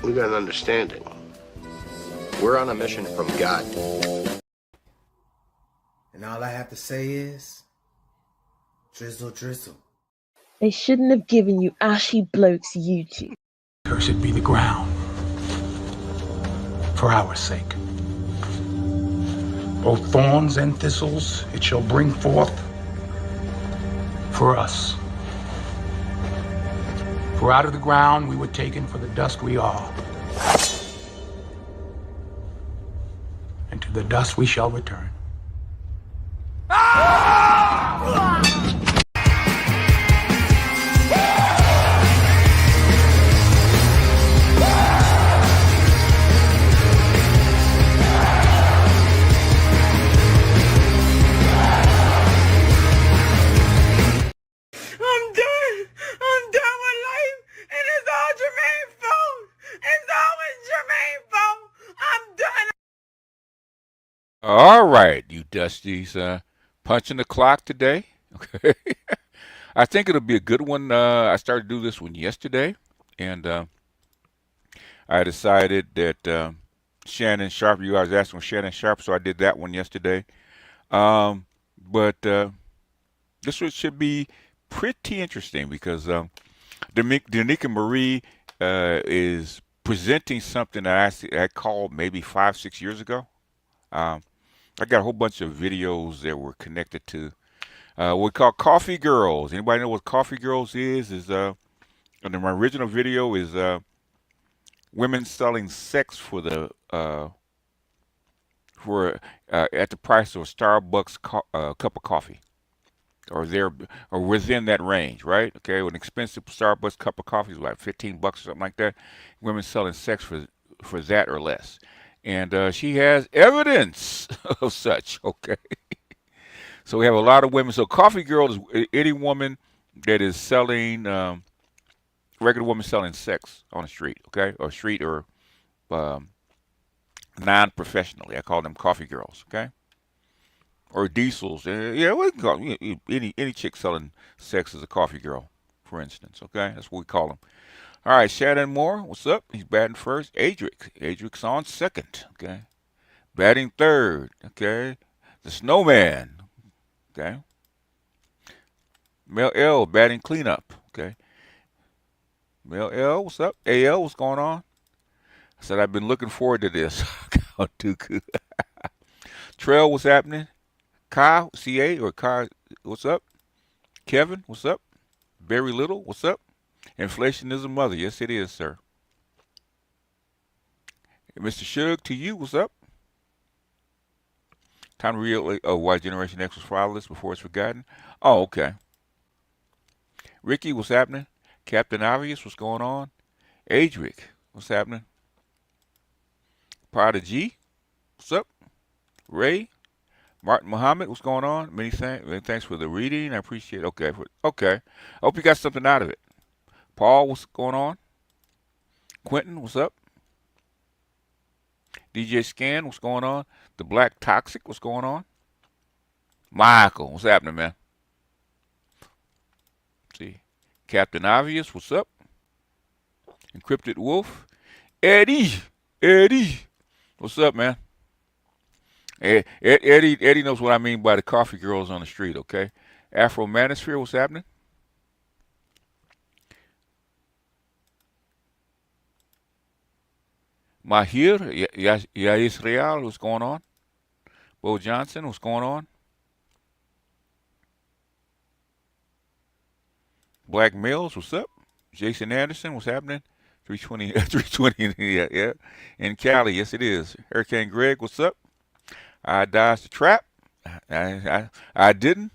We got an understanding. We're on a mission from God. And all I have to say is, drizzle, drizzle. They shouldn't have given you ashy blokes YouTube. Cursed be the ground for our sake. Both thorns and thistles it shall bring forth for us. For out of the ground we were taken, for the dust we are. And to the dust we shall return. I'm done with life, and it's all Jermaine's fault. It's always Jermaine's fault. I'm done. All right, you Dusties, punching the clock today. Okay, I think it'll be a good one. I started to do this one yesterday, and I decided that Shannon Sharp. You guys asked for Shannon Sharp, so I did that one yesterday. But this one should be pretty interesting because Danica Marie is presenting something that I called maybe 5, 6 years ago. I got a whole bunch of videos that were connected to what we call Coffee Girls. Anybody know what Coffee Girls is? And my original video is women selling sex for the at the price of a Starbucks cup of coffee, or within that range, right? Okay, an expensive Starbucks cup of coffee is like $15 or something like that. Women selling sex for that or less, and she has evidence of such. Okay, so we have a lot of women. So Coffee Girl is any woman that is selling regular woman selling sex on the street, okay, or street or um, non-professionally. I call them Coffee Girls, okay, or diesels. Yeah, we can call any chick selling sex as a coffee girl, for instance. Okay, that's what we call them. All right, Shannon Moore, what's up? He's batting first. Adric's on second. Okay, batting third. Okay, the Snowman. Okay, Mel L batting cleanup. Okay, Mel L, what's up? AL, what's going on? I said I've been looking forward to this. Too good. Trail, what's happening? Kyle, CA, or Kyle, what's up? Kevin, what's up? Very Little, what's up? Inflation is a mother. Yes, it is, sir. Mr. Shug, to you, what's up? Time to realize why Generation X was fatherless before it's forgotten. Oh, okay. Ricky, what's happening? Captain Obvious, what's going on? Adric, what's happening? Prodigy, what's up? Ray, Martin Muhammad, what's going on? Many thanks for the reading. I appreciate it. Okay. I hope you got something out of it. Paul, what's going on? Quentin, what's up? DJ Scan, what's going on? The Black Toxic, what's going on? Michael, what's happening, man? Let's see. Captain Obvious, what's up? Encrypted Wolf. Eddie, what's up, man? Eddie knows what I mean by the coffee girls on the street, okay? Afro Manosphere, what's happening? Mahir, Israel, what's going on? Bo Johnson, what's going on? Black Mills, what's up? Jason Anderson, what's happening? 320, 320, yeah. In Cali, yes it is. Hurricane Greg, what's up? I dodged the trap. I didn't.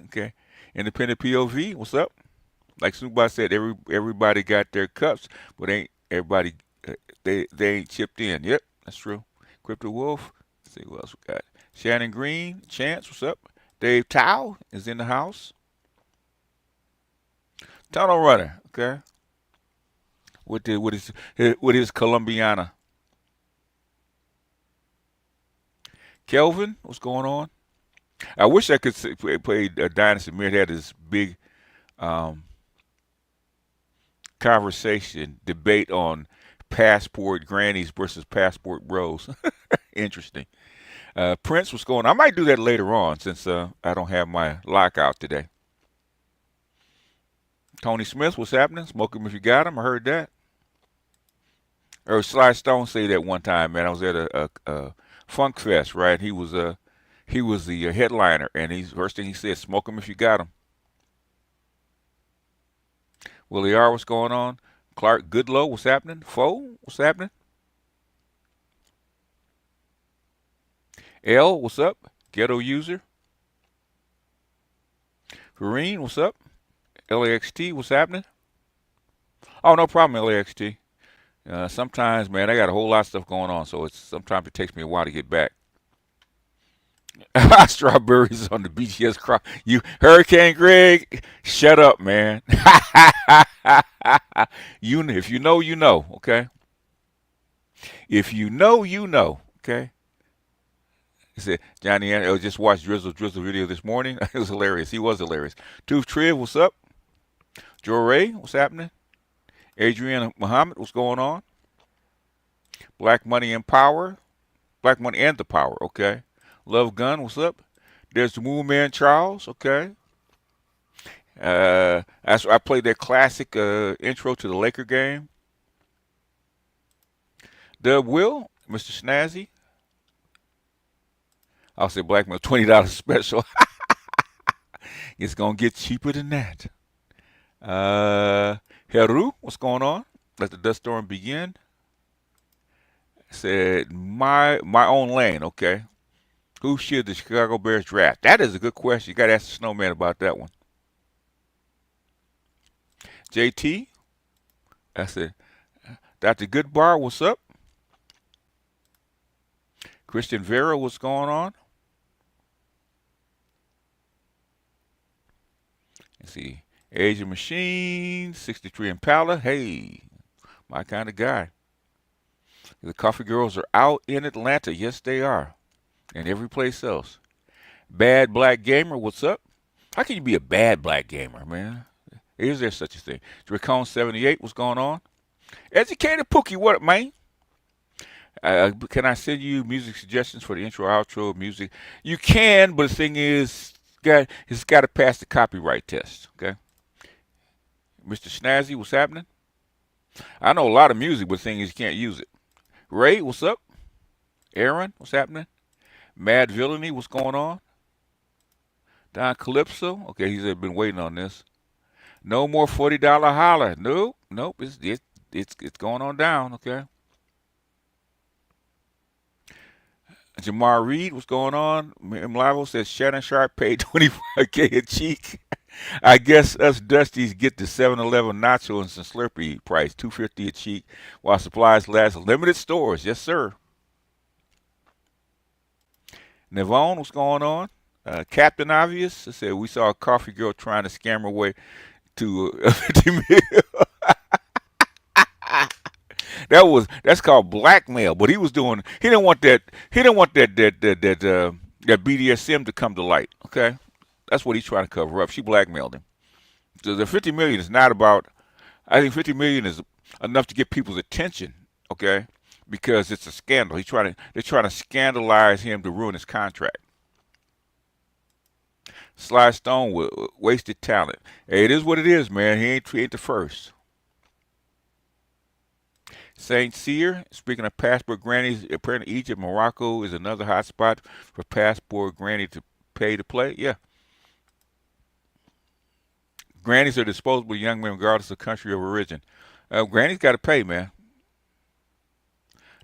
Okay. Independent POV, what's up? Like Snoop said, everybody got their cups, but ain't everybody they ain't chipped in. Yep, that's true. Crypto Wolf. Let's see what else we got. Shannon Green, Chance, what's up? Dave Tao is in the house. Tunnel Runner, okay. With his Colombiana. Kelvin, what's going on? I wish I could play Dynasty Mirror. Had this big conversation, debate on passport grannies versus passport bros. Interesting. Prince, what's going on? I might do that later on since I don't have my lockout today. Tony Smith, what's happening? Smoke 'em if you got 'em. I heard that. Or Sly Stone say that one time, man. I was at a Funk Fest, right? He was the headliner, and he's first thing he said, "Smoke 'em if you got 'em." Willie R, what's going on? Clark Goodlow, what's happening? Foe, what's happening? L, what's up? Ghetto user. Kareen, what's up? LAXT, what's happening? Oh, no problem, LAXT. Sometimes, man, I got a whole lot of stuff going on, so sometimes it takes me a while to get back. Strawberries on the beach, yes, you Hurricane Greg, shut up, man. If you know, you know, okay? If you know, you know, okay? He said, Johnny, I just watched Drizzle video this morning. It was hilarious. He was hilarious. Tooth Triv, what's up? Joe Ray, what's happening? Adrian Muhammad, what's going on? Black Money and Power. Black Money and the Power, okay. Love Gun, what's up? There's the Moon Man Charles, okay. I played that classic intro to the Laker game. Dub Will, Mr. Snazzy. I'll say Black Money, $20 special. It's going to get cheaper than that. Heru, what's going on? Let the dust storm begin. Said, my own lane, okay. Who should the Chicago Bears draft? That is a good question. You got to ask the Snowman about that one. JT, I said, Dr. Goodbar, what's up? Christian Vera, what's going on? Let's see. Asian Machine, 63 Impala. Hey, my kind of guy. The Coffee Girls are out in Atlanta. Yes, they are. And every place else. Bad Black Gamer, what's up? How can you be a bad black gamer, man? Is there such a thing? Dracone 78, what's going on? Educated Pookie, what up, man? Can I send you music suggestions for the intro, outro music? You can, but the thing is, it's got to pass the copyright test, okay? Mr. Snazzy, what's happening? I know a lot of music, but the thing is, you can't use it. Ray, what's up? Aaron, what's happening? Mad Villainy, what's going on? Don Calypso, okay, he's been waiting on this. No more $40 holler. Nope, it's going on down, okay? Jamar Reed, what's going on? Mlavo says Shannon Sharp paid $25K a cheek. I guess us Dusties get the 7-Eleven nacho and some Slurpee price, $2.50 a cheek, while supplies last. Limited stores, yes sir. Navone, what's going on? Captain Obvious said we saw a coffee girl trying to scam her way to 50 mil. That's called blackmail. But he didn't want that BDSM to come to light. Okay, that's what he's trying to cover up. She blackmailed him. So the 50 million is not about. I think 50 million is enough to get people's attention. Okay, because it's a scandal. They're trying to scandalize him to ruin his contract. Sly Stone with wasted talent. Hey, it is what it is, man. He ain't the first. Saint Cyr, speaking of passport grannies, apparently Egypt, Morocco is another hot spot for passport granny to pay to play. Yeah. Grannies are disposable young men regardless of country of origin. Grannies got to pay, man.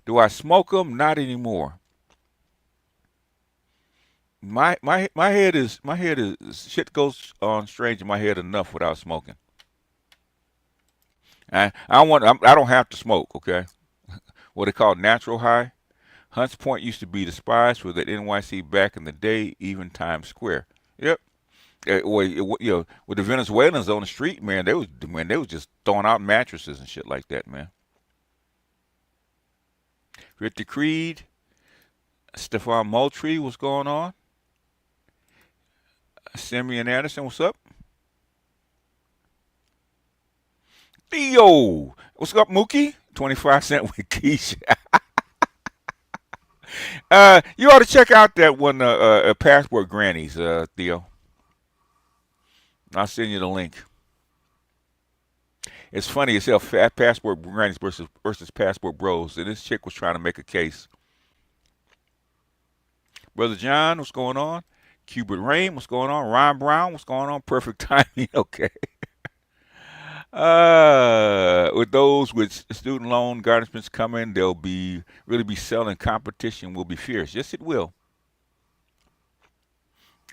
Do I smoke them? Not anymore. My head is shit goes on strange in my head enough without smoking. I don't have to smoke, okay? What they call natural high. Hunts Point used to be despised for that NYC back in the day, even Times Square. Yep. With the Venezuelans on the street, man, they was just throwing out mattresses and shit like that, man. Richard Creed, Stephon Moultrie, what's going on? Simeon Anderson, what's up? Theo, what's up, Mookie? 25 cent with Keisha. You ought to check out that one, Passport Grannies, Theo. I'll send you the link. It's funny as hell. Passport Grannies versus Passport Bros. And this chick was trying to make a case. Brother John, what's going on? Cubert Rain, what's going on? Ron Brown, what's going on? Perfect timing. Okay. With those with student loan garnishments coming, they'll be really be selling. Competition will be fierce. Yes, it will.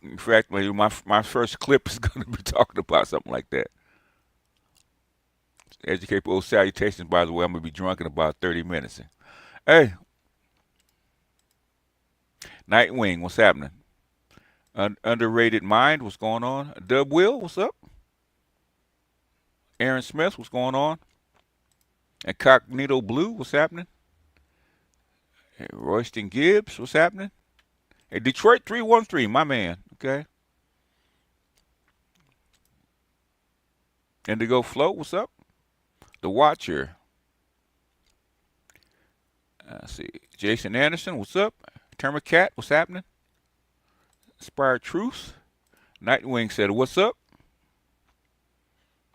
In fact, my first clip is going to be talking about something like that. Educate people. Salutations, by the way. I'm going to be drunk in about 30 minutes. Hey, Nightwing, what's happening? Underrated Mind, what's going on? Dub Will, what's up? Aaron Smith, what's going on? Incognito Blue, what's happening? Hey, Royston Gibbs, what's happening? Hey, Detroit 313, my man, okay? Indigo Float, what's up? The Watcher. Let's see. Jason Anderson, what's up? Termacat, what's happening? Inspired Truth. Nightwing said, what's up?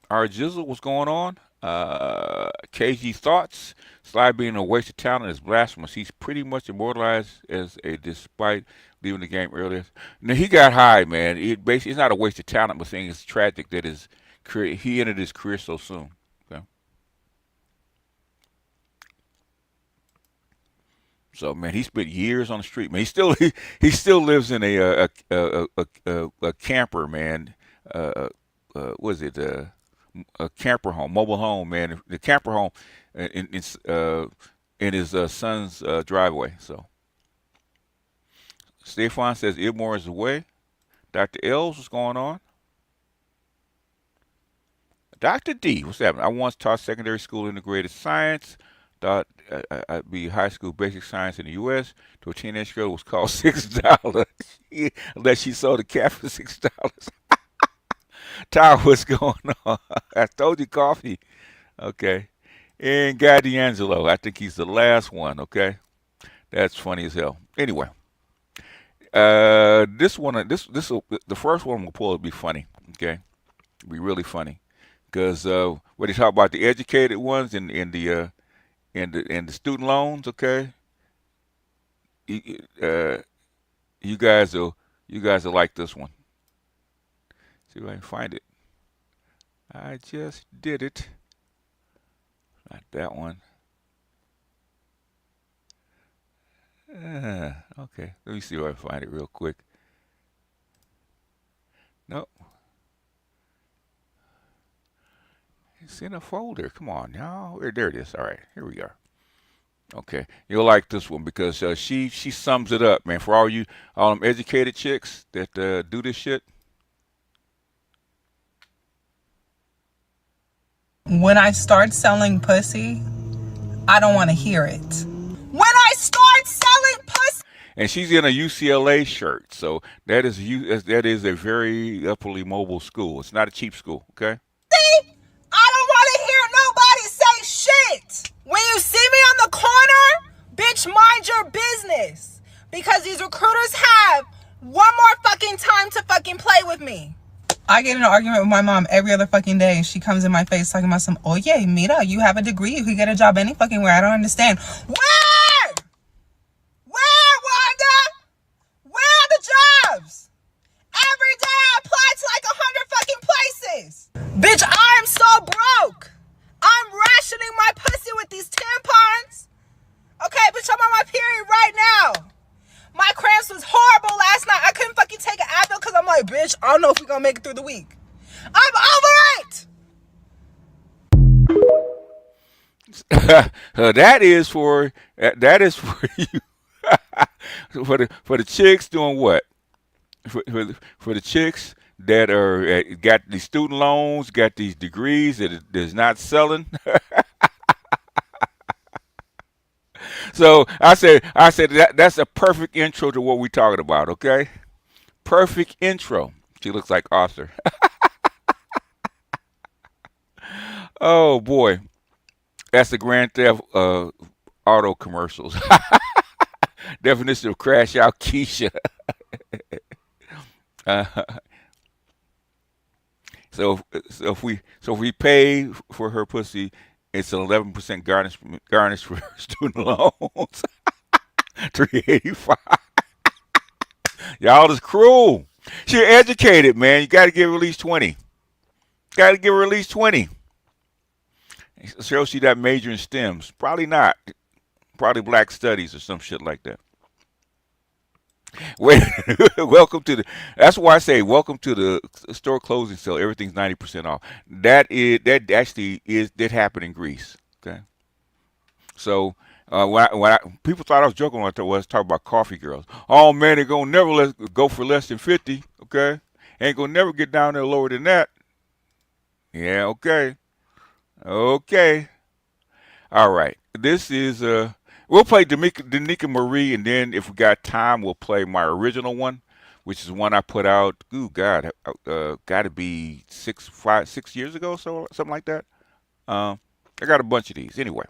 R Jizzle, what's going on? KG Thoughts. Sly being a waste of talent is blasphemous. He's pretty much immortalized as a despite leaving the game earlier. Now, he got high, man. It's not a waste of talent, but saying it's tragic that his career, he ended his career so soon. Okay. So man, he spent years on the street. Man, he still lives in a camper, man. What is it? A camper home, mobile home, man. The camper home in his son's driveway. So Stefan says IBMOR is away. Dr. Ells, what's going on? Dr. D, what's happening? I once taught secondary school integrated science. Thought I'd be high school basic science in the U.S. to a teenage girl. It was called $6. Unless she sold a cat for $6. Tyler, what's going on? I told you coffee. Okay. And Guy D'Angelo, I think he's the last one, okay? That's funny as hell. Anyway, the first one we'll pull will be funny, okay? It'll be really funny. Because when they talk about the educated ones and the student loans, okay? You guys will like this one. See if I can find it. I just did it. Not that one. Okay, let me see if I can find it real quick. Nope. It's in a folder. Come on now. There it is. All right, here we are. Okay, you'll like this one because she sums it up, man. For all them educated chicks that do this shit. When I start selling pussy, I don't want to hear it. When I start selling pussy. And she's in a UCLA shirt, so that is a very upperly mobile school. It's not a cheap school, okay? I don't want to hear nobody say shit. When you see me on the corner, bitch, mind your business. Because these recruiters have one more fucking time to fucking play with me. I get in an argument with my mom every other fucking day, and she comes in my face talking about some, oh yeah, mira, you have a degree, you could get a job any fucking where. I don't understand. Where? Where, Wanda? Where are the jobs? Every day I apply to like 100 fucking places. Bitch, I'm so broke. I'm rationing my pussy with these tampons. Okay, bitch, I'm on my period right now. My cramps was horrible last night. I couldn't fucking take an Advil because I'm like, bitch, I don't know if we're going to make it through the week. I'm over it. That is for you. for the chicks doing what? For the chicks that are got these student loans, got these degrees that is not selling. So I said that's a perfect intro to what we're talking about, okay? Perfect intro. She looks like Arthur. Oh boy. That's the Grand Theft Auto commercials. Definition of crash out, Keisha. Uh, so if we pay for her pussy, it's 11% garnish for student loans. 385. Y'all is cruel. She educated, man. You got to give her at least 20. Got to give her at least 20. Shows she that major in STEMs. Probably not. Probably black studies or some shit like that. Wait, welcome to the. That's why I say welcome to the store closing sale. Everything's 90% off. That actually did happen in Greece. Okay, so when people thought I was joking when I was talking about coffee girls. Oh man, they're gonna never go for less than 50. Okay, ain't gonna never get down there lower than that. Yeah, okay, okay, all right. This is we'll play Danica Marie, and then if we got time, we'll play my original one, which is one I put out. Ooh, God, got to be 6 years ago, so something like that. I got a bunch of these anyway.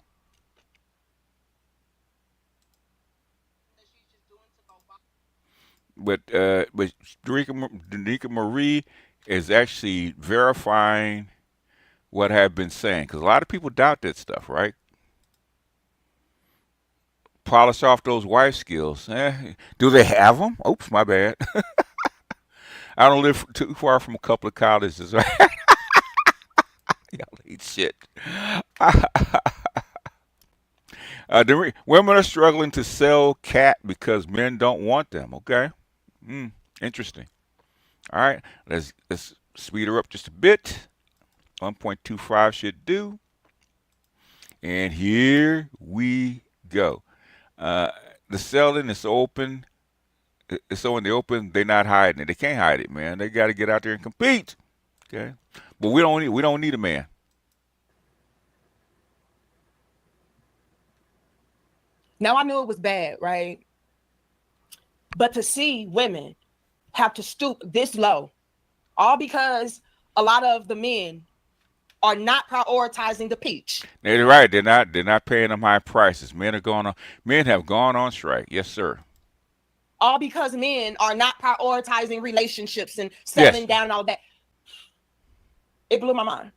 But Danica Marie is actually verifying what I've been saying, because a lot of people doubt that stuff, right? Polish off those wife skills. Do they have them? Oops, my bad. I don't live too far from a couple of colleges. Y'all eat shit. Women are struggling to sell cat because men don't want them. Okay, interesting. All right, let's speed her up just a bit. 1.25 should do. And here we go. Uh, the selling is open. So in the open, they're not hiding it. They can't hide it, man. They got to get out there and compete. Okay, but we don't need a man. Now I knew it was bad, right? But to see women have to stoop this low, all because a lot of the men are not prioritizing the peach. They're right. They're not paying them high prices. Men have gone on strike. Yes, sir. All because men are not prioritizing relationships and Yes. settling down and all that. It blew my mind,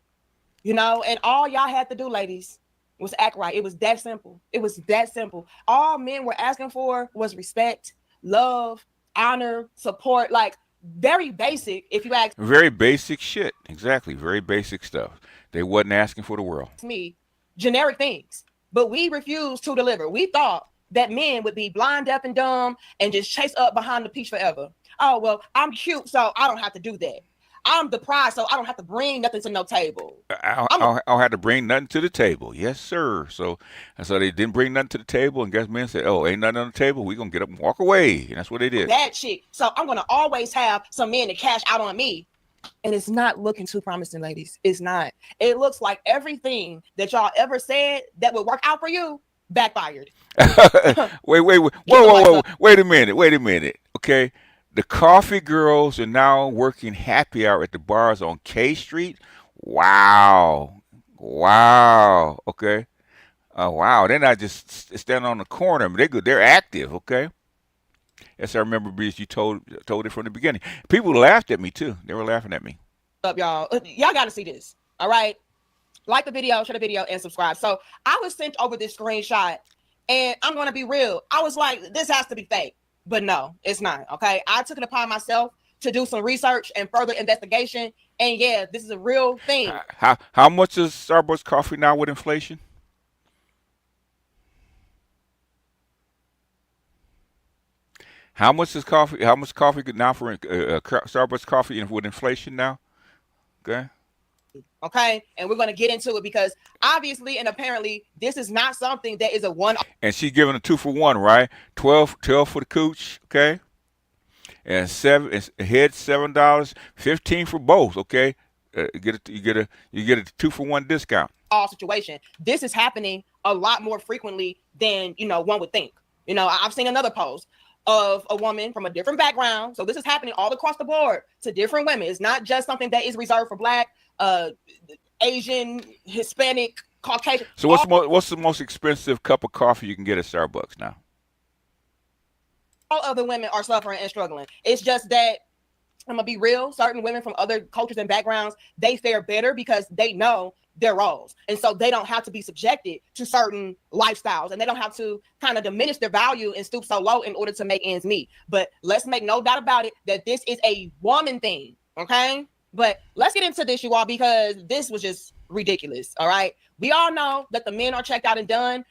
and all y'all had to do, ladies, was act right. It was that simple. It was that simple. All men were asking for was respect, love, honor, support, like very basic, if you ask Very basic shit. Exactly. Very basic stuff. They wasn't asking for the world. me, generic things. But we refused to deliver. We thought that men would be blind, deaf, and dumb and just chase up behind the peach forever. Oh, well, I'm cute, so I don't have to do that. I'm the prize, so I don't have to bring nothing to no table. I'll have to bring nothing to the table. Yes, sir. So they didn't bring nothing to the table, and guess men said, "Oh, ain't nothing on the table. We gonna get up and walk away." And that's what they did. That chick. So I'm gonna always have some men to cash out on me. And it's not looking too promising, ladies. It's not. It looks like everything that y'all ever said that would work out for you backfired. Wait, whoa, wait a minute. Okay, the coffee girls are now working happy hour at the bars on K Street. Wow, wow. Okay, wow. They're not just standing on the corner. I mean, they're active. Okay. Yes, I remember, Breeze. You told it from the beginning. People laughed at me too. They were laughing at me. Up, y'all. Y'all got to see this. All right. Like the video, share the video, and subscribe. So I was sent over this screenshot, and I'm going to be real. I was like, this has to be fake. But no, it's not. Okay. I took it upon myself to do some research and further investigation. And yeah, this is a real thing. How much is Starbucks coffee now with inflation? How much is coffee? How much coffee now for Starbucks coffee with inflation now? Okay. Okay. And we're going to get into it because obviously and apparently this is not something that is a one. And she's giving a 2-for-1, right? 12 for the cooch, okay? And head $7, 15 for both, okay? You get a 2-for-1 discount. All situation. This is happening a lot more frequently than one would think. I've seen another post of a woman from a different background. So this is happening all across the board to different women. It's not just something that is reserved for Black, Asian, Hispanic, Caucasian. So what's the most expensive cup of coffee you can get at Starbucks now? All other women are suffering and struggling. It's just that I'm gonna be real. Certain women from other cultures and backgrounds, they fare better because they know their roles, and so they don't have to be subjected to certain lifestyles, and they don't have to kind of diminish their value and stoop so low in order to make ends meet. But let's make no doubt about it that this is a woman thing, okay? But let's get into this, you all, because this was just ridiculous. All right, we all know that the men are checked out and done.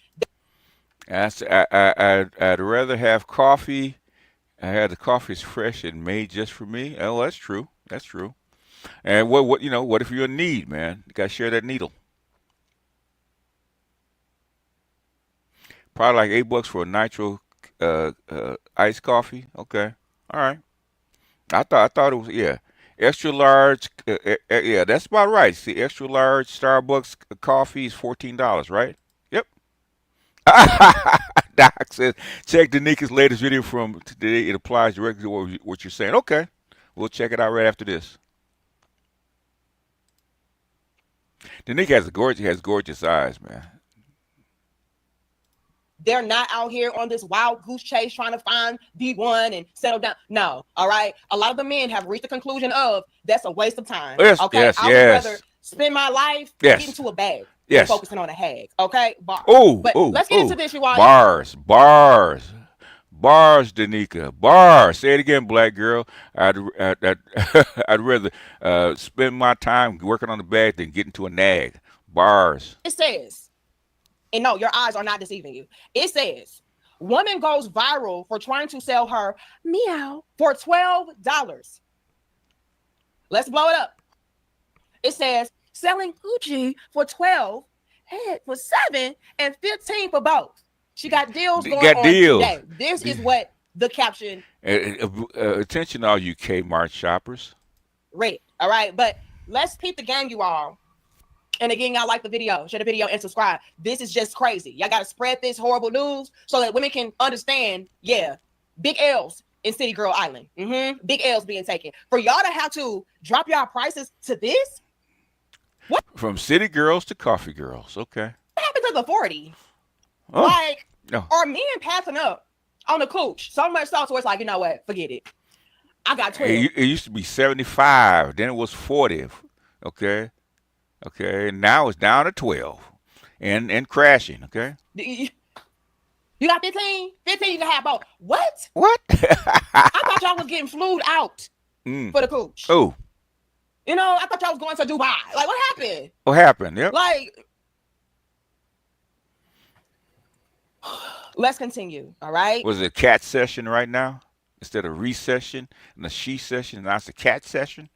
I'd rather have coffee. I had the coffee's fresh and made just for me. Oh, that's true. That's true. And what if you're in need, man? You gotta share that needle. Probably like $8 for a nitro iced coffee. Okay, all right. I thought it was, yeah, extra large. Yeah, that's about right. See, extra large Starbucks coffee is $14, right? Yep. Doc says, check Danika's latest video from today. It applies directly to what you're saying. Okay, we'll check it out right after this. Danica has gorgeous eyes, man. They're not out here on this wild goose chase trying to find the one and settle down. No, all right. A lot of the men have reached the conclusion of that's a waste of time. Yes, okay, yes, I would rather spend my life getting to a bag than focusing on a hag. Okay, bars. But let's get into this, you all. Bars, Danica, bars. Say it again, black girl. I'd rather spend my time working on the bag than getting to a nag. Bars. It says, and no, your eyes are not deceiving you. It says, woman goes viral for trying to sell her meow for $12. Let's blow it up. It says, selling Gucci for 12, head for 7, and 15 for both. She got deals going on today. This is what the caption. Attention, all you Kmart shoppers. Read. All right, but let's peep the game, you all. And again, y'all like the video, share the video, and subscribe. This is just crazy. Y'all got to spread this horrible news so that women can understand, yeah, big L's in City Girl Island. Big L's being taken. For y'all to have to drop y'all prices to this? What? From city girls to coffee girls. Okay. What happened to the 40? Oh, like, no. Are men passing up on the cooch so much so where it's like, you know what? Forget it. I got 12. It used to be 75. Then it was 40. Okay. Okay. Now it's down to 12 and crashing. Okay. You got 15? 15 you can have both. What? I thought y'all was getting flued out for the cooch. Oh. You know, I thought y'all was going to Dubai. Like, what happened? What happened? Yep. Like, let's continue. All right. Was it a cat session right now instead of recession and a she session? Now it's a cat session.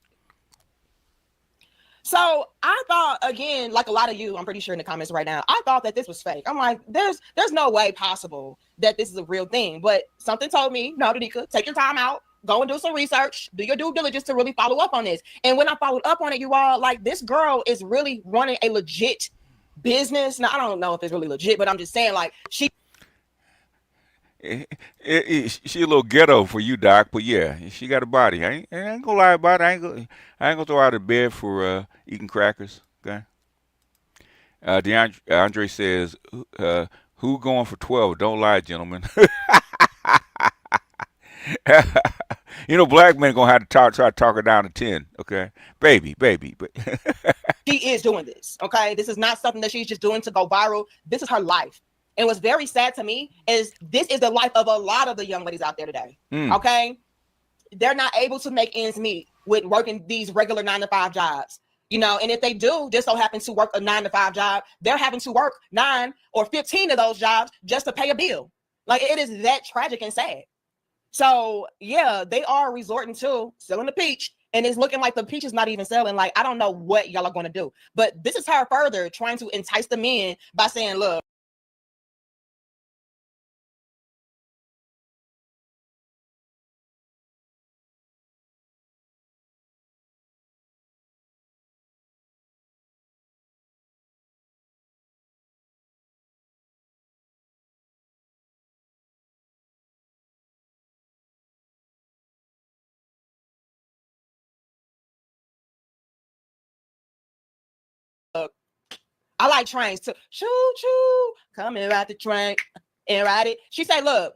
So I thought, again, like a lot of you, I'm pretty sure in the comments right now, I thought that this was fake. I'm like, there's no way possible that this is a real thing. But something told me, no, Danica, take your time out. Go and do some research, do your due diligence to really follow up on this. And when I followed up on it, you all, like, this girl is really running a legit business. Now, I don't know if it's really legit, but I'm just saying, like, she a little ghetto for you, Doc, but yeah, she got a body. I ain't gonna lie about it. I ain't gonna throw her out of bed for eating crackers. Okay. Andre says, "Who going for 12? Don't lie, gentlemen." You know, black men gonna have to try to talk her down to 10. Okay, baby. But she is doing this. Okay, this is not something that she's just doing to go viral. This is her life. And what's very sad to me is this is the life of a lot of the young ladies out there today. Okay, they're not able to make ends meet with working these regular 9-to-5 jobs. You know, and if they do just so happen to work a 9-to-5 job, they're having to work 9 or 15 of those jobs just to pay a bill. Like, it is that tragic and sad. So yeah, they are resorting to selling the peach, and it's looking like the peach is not even selling. Like, I don't know what y'all are going to do, but this is her further trying to entice the men by saying, look, I like trains too. Choo choo, come and ride the train and ride it. She said, look,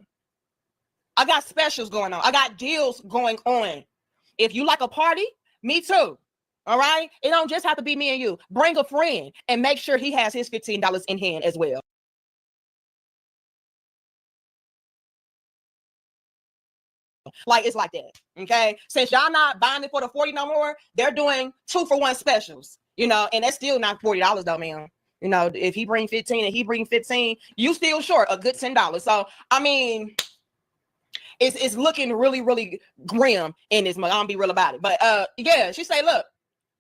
I got specials going on. I got deals going on. If you like a party, me too. All right. It don't just have to be me and you. Bring a friend and make sure he has his $15 in hand as well. Like, it's like that. Okay. Since y'all not buying it for the 40 no more, they're doing 2-for-1 specials, you know, and that's still not $40 though, man. You know, if he bring 15 and he bring 15, you still short a good $10. So, I mean, it's looking really, really grim in this month. I'm gonna be real about it. But yeah, she say, look,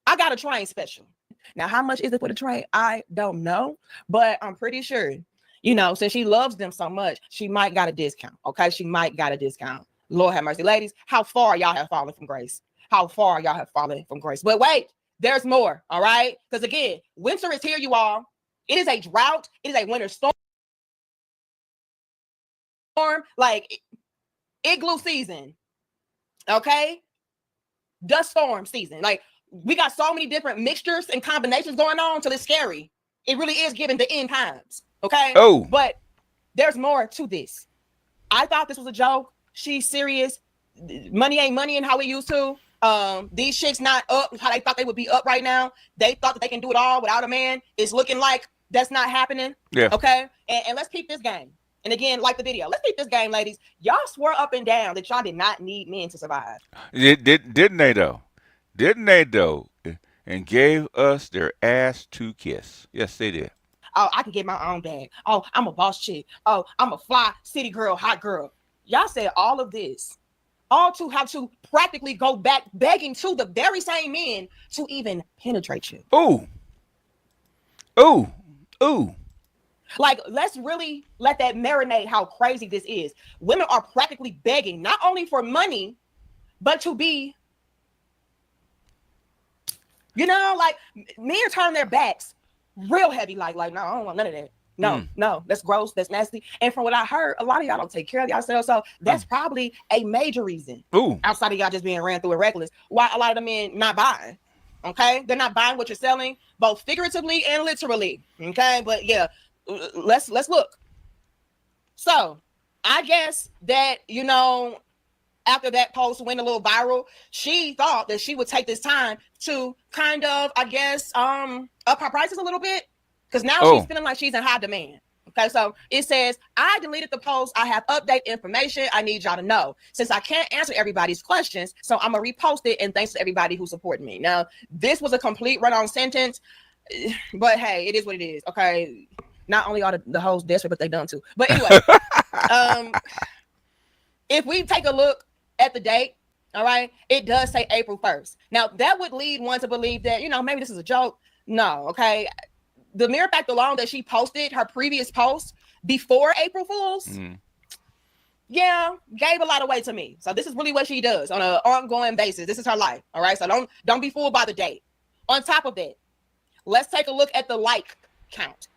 I got a train special. Now, how much is it for the train? I don't know, but I'm pretty sure, you know, since she loves them so much, she might got a discount. Okay, she might got a discount. Lord have mercy. Ladies, how far y'all have fallen from grace? How far y'all have fallen from grace? But wait, there's more, all right? Because again, winter is here, you all. It is a drought. It is a winter storm. Like igloo season, okay? Dust storm season. Like, we got so many different mixtures and combinations going on till it's scary. It really is giving the end times, okay? Oh. But there's more to this. I thought this was a joke. She's serious. Money ain't money and how we used to. These chicks not up how they thought they would be up right now. They thought that they can do it all without a man. It's looking like that's not happening. Yeah. Okay. And let's keep this game. And again, like the video, let's keep this game, ladies. Y'all swore up and down that y'all did not need men to survive. Didn't they though? Didn't they though? And gave us their ass to kiss. Yes, they did. Oh, I can get my own bag. Oh, I'm a boss chick. Oh, I'm a fly city girl, hot girl. Y'all said all of this, all to have to practically go back begging to the very same men to even penetrate you. Ooh. Ooh. Ooh. Like, let's really let that marinate how crazy this is. Women are practically begging, not only for money, but to be, you know, like, men turn their backs real heavy, like, no, I don't want none of that. No, that's gross, that's nasty. And from what I heard, a lot of y'all don't take care of yourselves. So that's probably a major reason, outside of y'all just being ran through and reckless, why a lot of the men not buying. Okay, they're not buying what you're selling, both figuratively and literally. Okay, but yeah, let's look. So I guess that, you know, after that post went a little viral, she thought that she would take this time to kind of, I guess, up her prices a little bit, because now she's feeling like she's in high demand. Okay, so it says, I deleted the post. I have update information. I need y'all to know. Since I can't answer everybody's questions, so I'm going to repost it, and thanks to everybody who supported me. Now, this was a complete run-on sentence, but hey, it is what it is, okay? Not only are the hoes desperate, but they done too. But anyway, if we take a look at the date, all right, it does say April 1st. Now, that would lead one to believe that, you know, maybe this is a joke. No, okay? The mere fact alone that she posted her previous post before April Fool's, yeah, gave a lot away to me. So this is really what she does on an ongoing basis. This is her life, all right? So don't be fooled by the date. On top of that, let's take a look at the like count,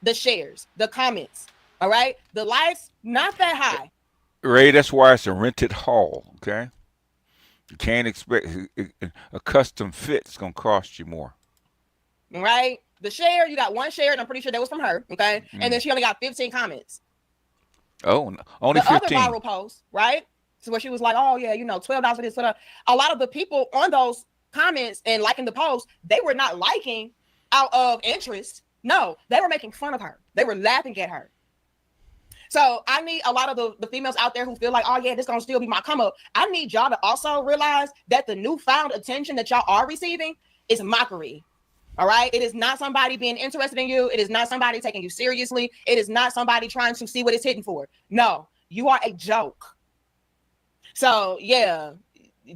the shares, the comments, all right? The likes, not that high. Ray, that's why it's a rented hall, okay? You can't expect a custom fit's going to cost you more. All right? The share, you got one share, and I'm pretty sure that was from her, okay? And then she only got 15 comments. Oh, only the 15. Other viral post, right? So where she was like, oh, yeah, you know, $12 for this, for that. A lot of the people on those comments and liking the post, they were not liking out of interest. No, they were making fun of her. They were laughing at her. So I need a lot of the females out there who feel like, oh, yeah, this going to still be my come up. I need y'all to also realize that the newfound attention that y'all are receiving is mockery. All right. It is not somebody being interested in you. It is not somebody taking you seriously. It is not somebody trying to see what it's hitting for. No, you are a joke. So, yeah,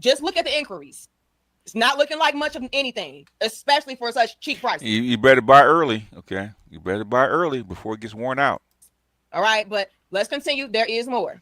just look at the inquiries. It's not looking like much of anything, especially for such cheap prices. You better buy early. OK, you better buy early before it gets worn out. All right. But let's continue. There is more.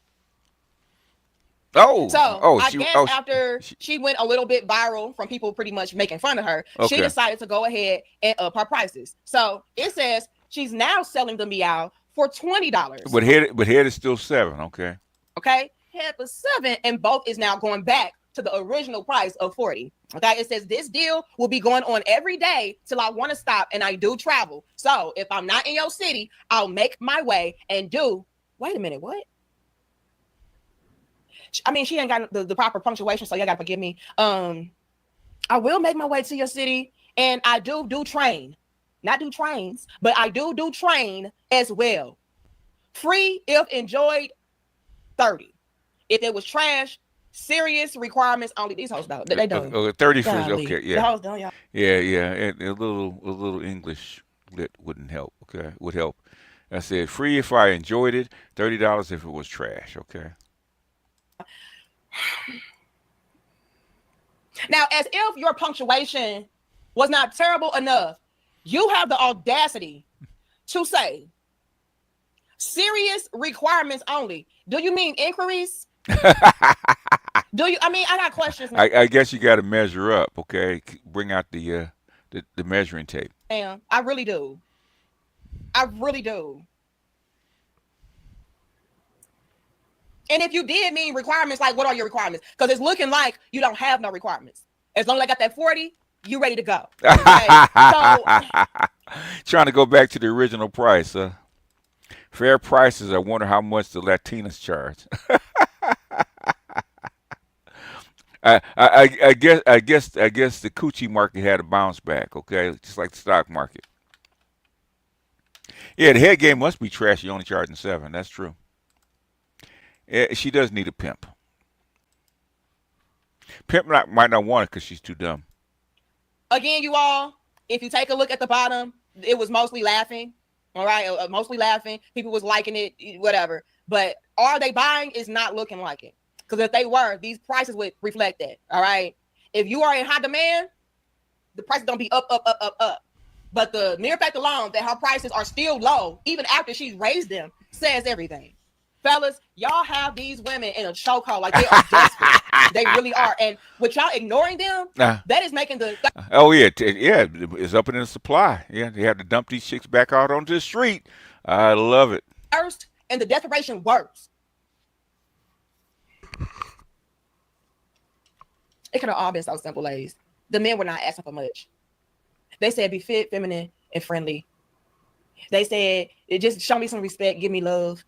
I guess after she went a little bit viral from people pretty much making fun of her, she decided to go ahead and up her prices. So it says she's now selling the meow for $20. But head is still $7. Okay. Okay. Head was $7, and both is now going back to the original price of 40. Okay, it says this deal will be going on every day till I want to stop, and I do travel. So if I'm not in your city, I'll make my way and do. Wait a minute, what? I mean, she ain't got the proper punctuation, so y'all gotta forgive me. I will make my way to your city, and I do train, not do trains, but I do train as well. Free if enjoyed, 30. If it was trash, serious requirements only. These hoes don't. They don't. 30 for okay, yeah. The hoes don't, y'all. Yeah. And a little English lit wouldn't help. Okay, would help. I said free if I enjoyed it, $30 if it was trash. Okay. Now, as if your punctuation was not terrible enough, you have the audacity to say serious requirements only. Do you mean inquiries? Do you? I mean, I got questions. I guess you got to measure up. Okay, bring out the measuring tape. Damn, I really do. I really do. And if you did mean requirements, like what are your requirements? Because it's looking like you don't have no requirements. As long as I got that 40, you ready to go. Okay? So, trying to go back to the original price. Fair prices. I wonder how much the Latinas charge. I guess the coochie market had a bounce back. Okay, just like the stock market. Yeah, the head game must be trash. You're only charging 7. That's true. She does need a pimp. Pimp might not want it because she's too dumb. Again, you all, if you take a look at the bottom, it was mostly laughing. All right, mostly laughing. People was liking it, whatever. But are they buying? Is not looking like it. Because if they were, these prices would reflect that. All right. If you are in high demand, the prices don't be up. But the mere fact alone that her prices are still low, even after she's raised them, says everything. Fellas, y'all have these women in a chokehold, like they are desperate. They really are. And with y'all ignoring them, that is making the. Oh yeah, it's up in the supply. Yeah, they have to dump these chicks back out onto the street. I love it. First, and the desperation works. It could have all been so simple, ladies. The men were not asking for much. They said be fit, feminine, and friendly. They said just show me some respect, give me love.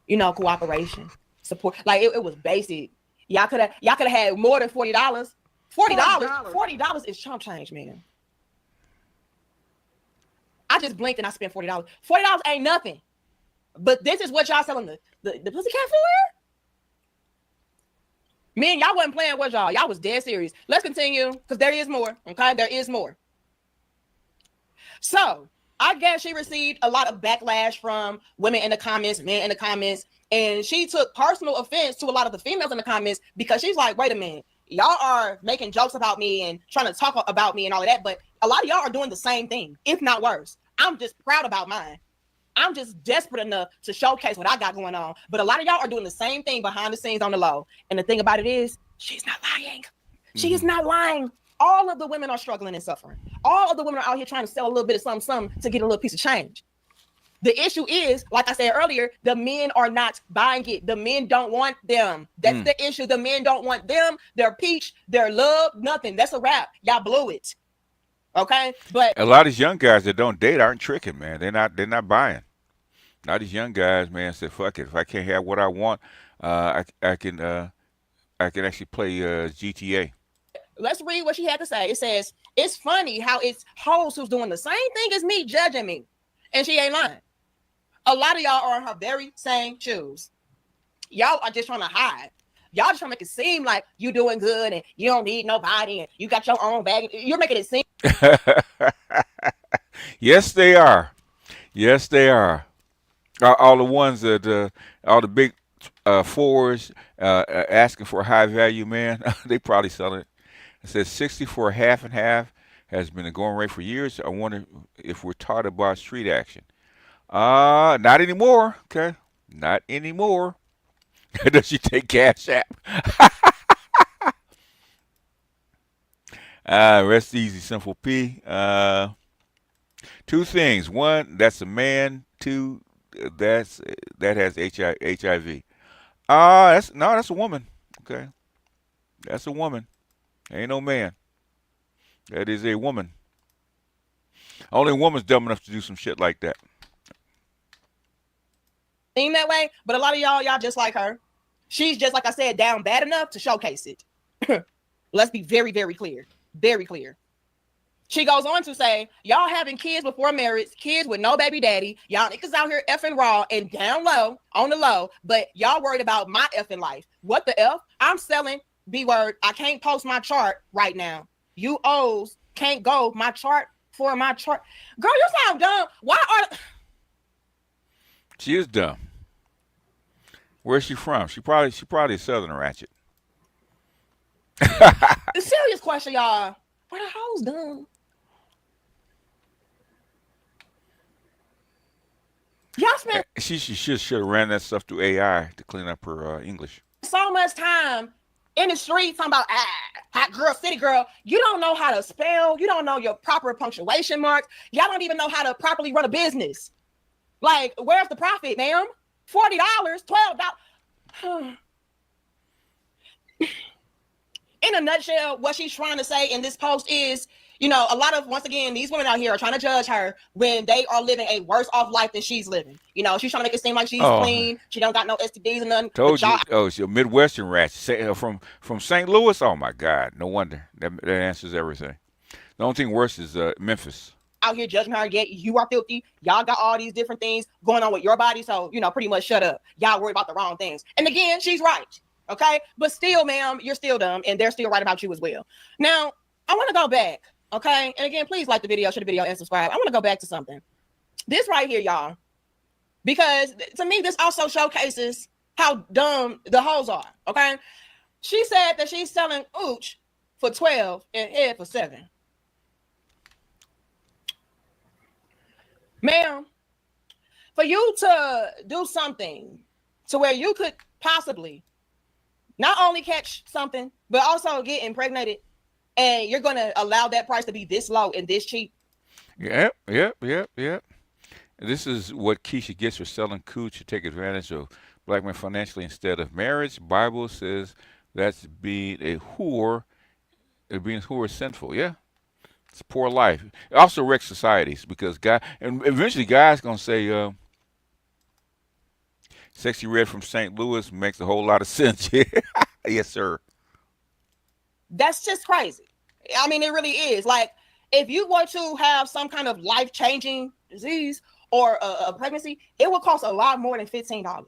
Cooperation, support. Like it was basic. Y'all could have had more than $40. $40 is chump change, man. I just blinked and I spent $40. $40 ain't nothing. But this is what y'all selling the pussycat for? Man, y'all wasn't playing with y'all. Y'all was dead serious. Let's continue because there is more. Okay, there is more. So I guess she received a lot of backlash from women in the comments, men in the comments, and she took personal offense to a lot of the females in the comments because she's like, wait a minute, y'all are making jokes about me and trying to talk about me and all of that, but a lot of y'all are doing the same thing, if not worse. I'm just proud about mine. I'm just desperate enough to showcase what I got going on, but a lot of y'all are doing the same thing behind the scenes on the low. And the thing about it is, she's not lying. She is not lying. All of the women are struggling and suffering. All of the women are out here trying to sell a little bit of something to get a little piece of change. The issue is, like I said earlier, the men are not buying it. The men don't want them. That's the issue. The men don't want them, their peach, their love, nothing. That's a wrap. Y'all blew it. Okay? But a lot of these young guys that don't date aren't tricking, man. They're not buying. Now these young guys, man, said, fuck it. If I can't have what I want, I can actually play GTA. Let's read what she had to say. It says, it's funny how it's hoes who's doing the same thing as me judging me. And she ain't lying. A lot of y'all are in her very same shoes. Y'all are just trying to hide. Y'all just trying to make it seem like you doing good and you don't need nobody and you got your own bag. You're making it seem. Yes, they are. Yes, they are. All the ones that, all the big fours asking for a high value, man, they probably selling it. It says 60 for a half and half has been a going rate for years. I wonder if we're taught about street action. Not anymore. Okay, not anymore. Does she take Cash App? Rest easy, Simple P. Two things. One, that's a man. Two, that has HIV. That's a woman. Okay, That's a woman. Ain't no man. That is a woman. Only a woman's dumb enough to do some shit like that. Seem that way, but a lot of y'all just like her. She's just, like I said, down bad enough to showcase it. Let's be very, very clear. Very clear. She goes on to say, y'all having kids before marriage, kids with no baby daddy. Y'all niggas out here effing raw and down low, on the low, but y'all worried about my effing life. What the F? I'm selling, B-word, I can't post my chart right now. You O's can't go my chart for my chart. Girl, you sound dumb. Why are... She is dumb. Where's she from? She probably a Southern ratchet. The serious question, y'all. Where the hoes dumb? Y'all spent She should have ran that stuff through AI to clean up her English. so much time in the street talking about hot girl, city girl. You don't know how to spell. You don't know your proper punctuation marks. Y'all don't even know how to properly run a business. Like, where's the profit, ma'am? $40, $12. In a nutshell, what she's trying to say in this post is, you know, a lot of, once again, these women out here are trying to judge her when they are living a worse off life than she's living. You know, she's trying to make it seem like she's clean. She don't got no STDs and nothing. Told you. Oh, she's a Midwestern ratchet from St. Louis. Oh my God, no wonder. That answers everything. The only thing worse is Memphis. Out here judging her, yet you are filthy. Y'all got all these different things going on with your body, so, you know, pretty much shut up. Y'all worry about the wrong things. And again, she's right. Okay, but still, ma'am, you're still dumb, and they're still right about you as well. Now, I want to go back, okay? And again, please like the video, share the video, and subscribe. I want to go back to something. This right here, y'all, because to me, this also showcases how dumb the hoes are, okay? She said that she's selling ooch for 12 and head for 7. Ma'am, for you to do something to where you could possibly not only catch something, but also get impregnated, and you're going to allow that price to be this low and this cheap. Yep. This is what Keisha gets for selling cooch to take advantage of black men financially instead of marriage. Bible says that's being a whore. Being a whore is sinful. Yeah. It's a poor life. It also wrecks societies because and eventually guys going to say, Sexy Red from St. Louis makes a whole lot of sense. Yes, sir. That's just crazy. I mean, it really is. Like, if you were to have some kind of life-changing disease or a pregnancy, it would cost a lot more than $15.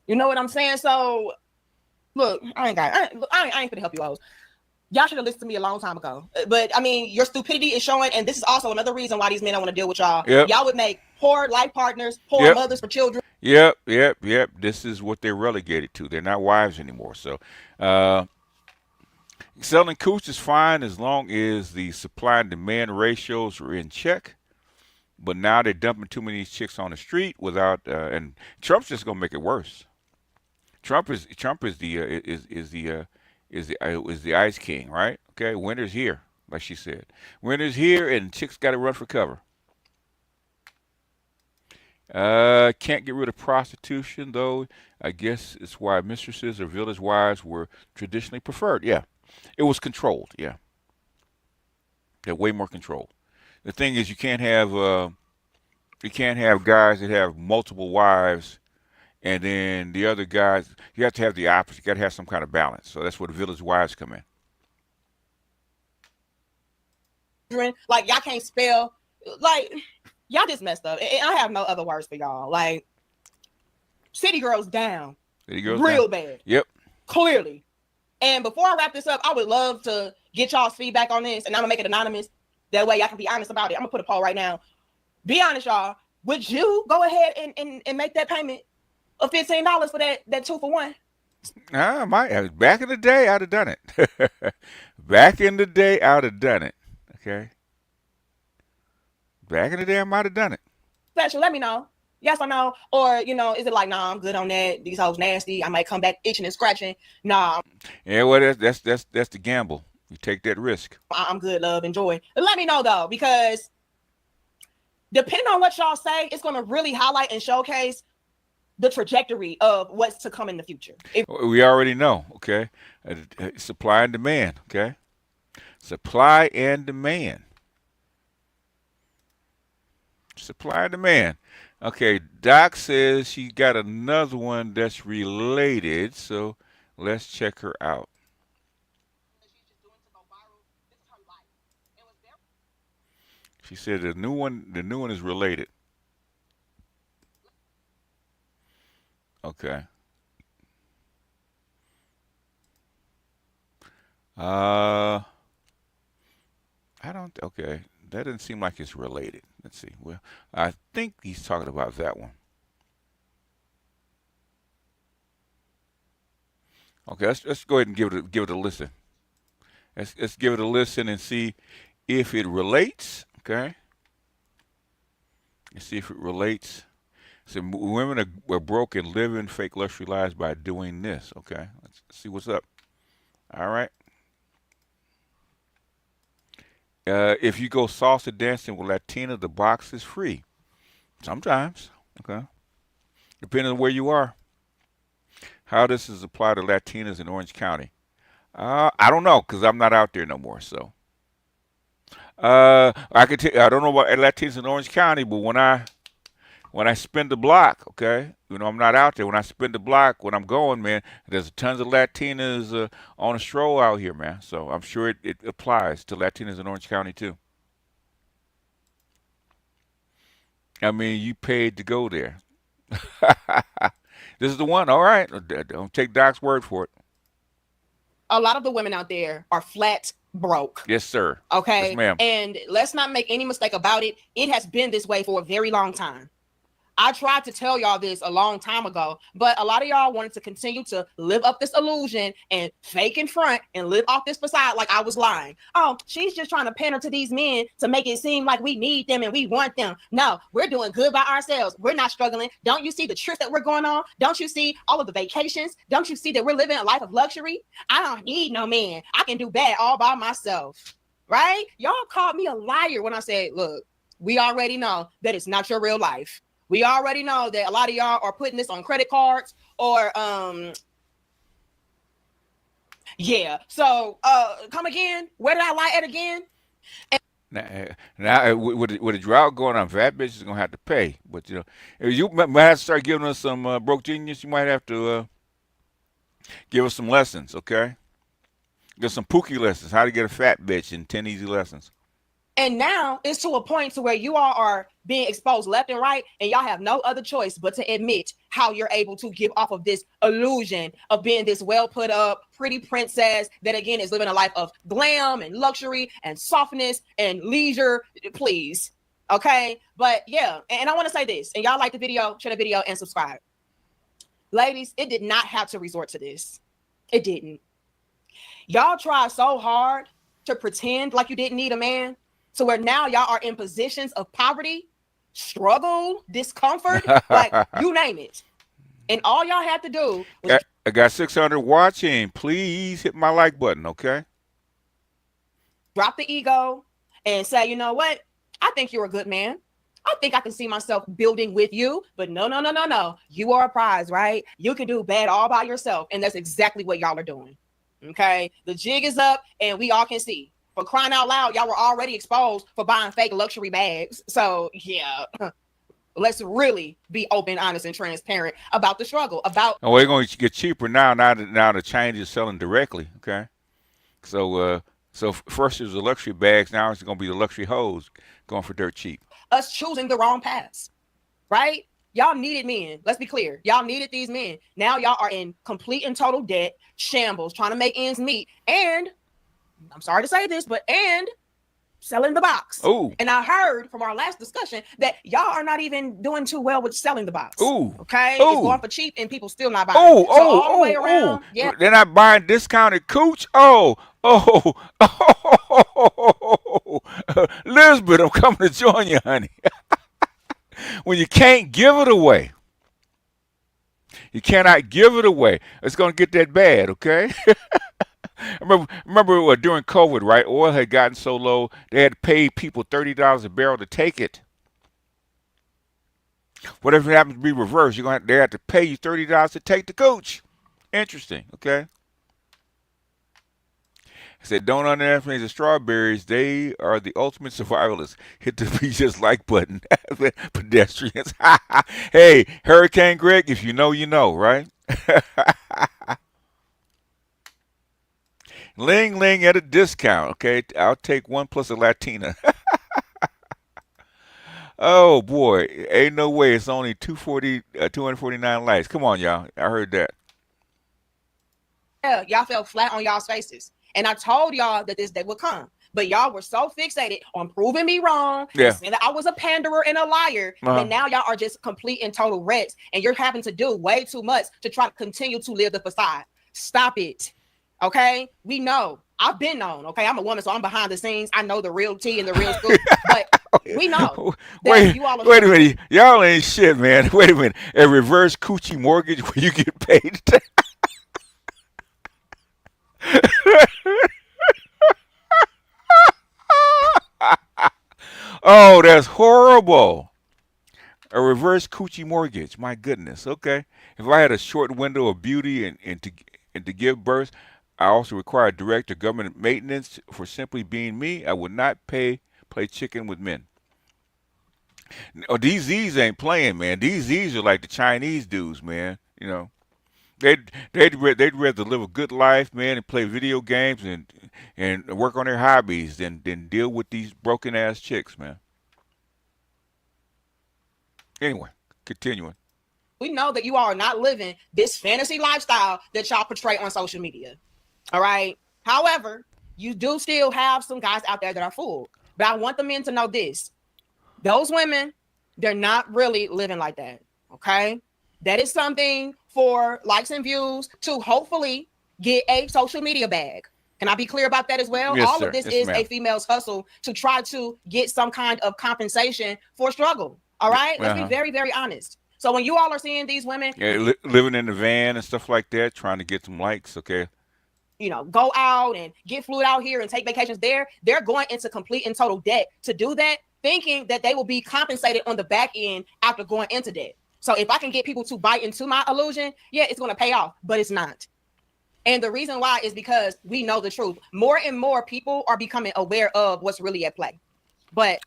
You know what I'm saying? So, look, I ain't gonna help you all. Y'all should have listened to me a long time ago. But, I mean, your stupidity is showing, and this is also another reason why these men don't want to deal with y'all. Yep. Y'all would make poor life partners, poor mothers for children. Yep. This is what they're relegated to. They're not wives anymore. So, selling cooch is fine as long as the supply and demand ratios are in check. But now they're dumping too many chicks on the street without, and Trump's just gonna make it worse. Trump is the ice king, right? Okay, winter's here, like she said. Winter's here, and chicks got to run for cover. Can't get rid of prostitution, though. I guess it's why mistresses or village wives were traditionally preferred. Yeah, it was controlled. Yeah, they're way more controlled. The thing is, you can't have guys that have multiple wives, and then the other guys. You have to have the opposite. You got to have some kind of balance. So that's where the village wives come in. Like, y'all can't spell. Like, y'all just messed up. And I have no other words for y'all. Like, city girls down. City girls real down. bad. Yep. Clearly. And before I wrap this up, I would love to get y'all's feedback on this, and I'm gonna make it anonymous. That way y'all can be honest about it. I'm gonna put a poll right now. Be honest, y'all. Would you go ahead and make that payment of $15 for that 2-for-1? Back in the day, I'd have done it. Back in the day, I'd have done it. Okay. Back in the day, I might have done it. Special, let me know. Yes or no? Or, you know, is it like, nah, I'm good on that. These hoes nasty. I might come back itching and scratching. Nah. Yeah, well, that's the gamble. You take that risk. I'm good, love, enjoy. Let me know, though, because depending on what y'all say, it's going to really highlight and showcase the trajectory of what's to come in the future. We already know, okay? Supply and demand, okay? Supply and demand. Supply and demand. Okay, Doc says she got another one that's related, so let's check her out. She said the new one is related. Okay. I don't. Okay, that doesn't seem like it's related. Let's see. Well, I think he's talking about that one. Okay, let's go ahead and give it a listen. Let's give it a listen and see if it relates. Okay. Let's see if it relates. So women are broke and living fake luxury lives by doing this. Okay, let's see what's up. All right. If you go salsa dancing with Latina, the box is free. Sometimes. Okay. Depending on where you are. How this is applied to Latinas in Orange County. I don't know because I'm not out there no more. So I could I don't know about Latinas in Orange County, but when I spin the block, okay, I'm not out there. When I spin the block, when I'm going, man, there's tons of Latinas on a stroll out here, man. So I'm sure it applies to Latinas in Orange County too. I mean, you paid to go there. This is the one. All right. Don't take Doc's word for it. A lot of the women out there are flat broke. Yes, sir. Okay. Yes, ma'am. And let's not make any mistake about it. It has been this way for a very long time. I tried to tell y'all this a long time ago, but a lot of y'all wanted to continue to live up this illusion and fake in front and live off this facade like I was lying. Oh, she's just trying to pander to these men to make it seem like we need them and we want them. No, we're doing good by ourselves. We're not struggling. Don't you see the trips that we're going on? Don't you see all of the vacations? Don't you see that we're living a life of luxury? I don't need no man. I can do bad all by myself, right? Y'all called me a liar when I said, look, we already know that it's not your real life. We already know that a lot of y'all are putting this on credit cards or yeah. So come again. Where did I lie at again? Now with the drought going on, fat bitches gonna have to pay. But if you might have to start giving us some broke genius, you might have to give us some lessons, okay? Get some Pookie lessons, how to get a fat bitch in 10 easy lessons. And now it's to a point to where you all are being exposed left and right, and y'all have no other choice but to admit how you're able to give off of this illusion of being this well put up, pretty princess that again is living a life of glam and luxury and softness and leisure. Please, okay? But yeah, and I want to say this, and y'all like the video, share the video, and subscribe. Ladies, it did not have to resort to this. It didn't. Y'all tried so hard to pretend like you didn't need a man. So where now y'all are in positions of poverty, struggle, discomfort, like you name it. And all y'all had to do was I got 600 watching. Please hit my like button, okay? drop the ego and say, you know what? I think you're a good man. I think I can see myself building with you. But no. You are a prize, right? You can do bad all by yourself. And that's exactly what y'all are doing. Okay? The jig is up and we all can see. For crying out loud, y'all were already exposed for buying fake luxury bags. So yeah, let's really be open, honest, and transparent about the struggle. Oh, they're going to get cheaper now. Now the Chinese is selling directly. Okay, so first it was the luxury bags. Now it's going to be the luxury hose going for dirt cheap. Us choosing the wrong paths, right? Y'all needed men. Let's be clear. Y'all needed these men. Now y'all are in complete and total debt, shambles, trying to make ends meet, and I'm sorry to say this, and selling the box. Ooh. And I heard from our last discussion that y'all are not even doing too well with selling the box. Ooh. Okay. Ooh. It's going for cheap and people still not buying. All the way around. Yeah. They're not buying discounted cooch. Elizabeth, I'm coming to join you, honey. When you can't give it away. You cannot give it away. It's going to get that bad, okay? Remember during COVID, right? Oil had gotten so low, they had to pay people $30 a barrel to take it. What if it happens to be reversed? They have to pay you $30 to take the coach. Interesting. Okay. I said, don't underestimate the strawberries. They are the ultimate survivalists. Hit the be just like button. Pedestrians. Hey, Hurricane Greg, if you know, you know, right? Ling Ling at a discount. Okay, I'll take one plus a Latina. Oh boy, ain't no way. It's only 249 likes. Come on, y'all. I heard that. Yeah, y'all fell flat on y'all's faces. And I told y'all that this day would come. But y'all were so fixated on proving me wrong, Yeah. saying that I was a panderer and a liar, that now y'all are just complete and total wrecks. And you're having to do way too much to try to continue to live the facade. Stop it. Okay? We know. I've been known. Okay? I'm a woman, so I'm behind the scenes. I know the real tea and the real scoop. But we know. Wait, you all are wait a minute. Y'all ain't shit, man. Wait a minute. A reverse coochie mortgage where you get paid. Oh, that's horrible. A reverse coochie mortgage. My goodness. Okay. If I had a short window of beauty and to give birth, I also require direct or government maintenance for simply being me. I would not play chicken with men. Oh, these Z's ain't playing, man. These Z's are like the Chinese dudes, man. You know, they'd rather live a good life, man, and play video games and work on their hobbies than deal with these broken ass chicks, man. Anyway, continuing. We know that you all are not living this fantasy lifestyle that y'all portray on social media. All right. However, you do still have some guys out there that are fooled. But I want the men to know this. Those women, they're not really living like that. Okay. That is something for likes and views to hopefully get a social media bag. Can I be clear about that as well? Yes, All sir. of this Yes, is ma'am. a female's hustle to try to get some kind of compensation for struggle. All right. Let's be very, very honest. So when you all are seeing these women, living in the van and stuff like that, trying to get some likes, okay? You know, go out and get fluid out here and take vacations there, they're going into complete and total debt to do that, thinking that they will be compensated on the back end after going into debt. So if I can get people to buy into my illusion, yeah, it's going to pay off, but it's not. And the reason why is because we know the truth. More and more people are becoming aware of what's really at play. But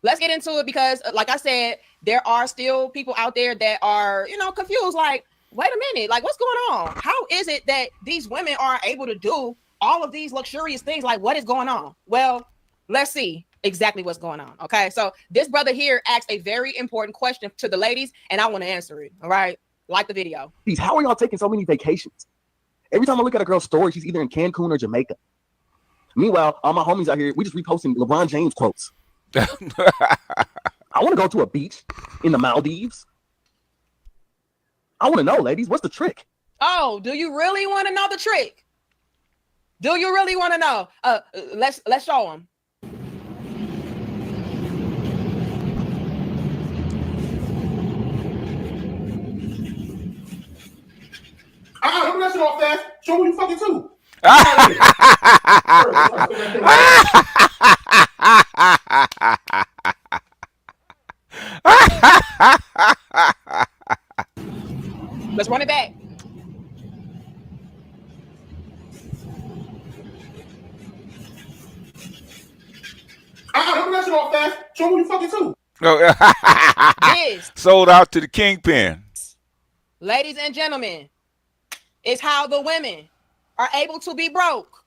let's get into it because, like I said, there are still people out there that are, confused. Like, wait a minute, like, what's going on? How is it that these women are able to do all of these luxurious things? Like, what is going on? Well, let's see exactly what's going on. Okay, so this brother here asked a very important question to the ladies, and I want to answer it. All right, like the video. How are y'all taking so many vacations? Every time I look at a girl's story, she's either in Cancun or Jamaica. Meanwhile, all my homies out here, we just reposting LeBron James quotes. I want to go to a beach in the Maldives. I want to know, ladies, what's the trick? Oh, do you really want to know the trick? Do you really want to know? Let's show them. Look that shit off fast. Show me you fucking too. Let's run it back. Look that shit off fast. Show me you fucking too. This, sold out to the kingpin. ladies and gentlemen, is how the women are able to be broke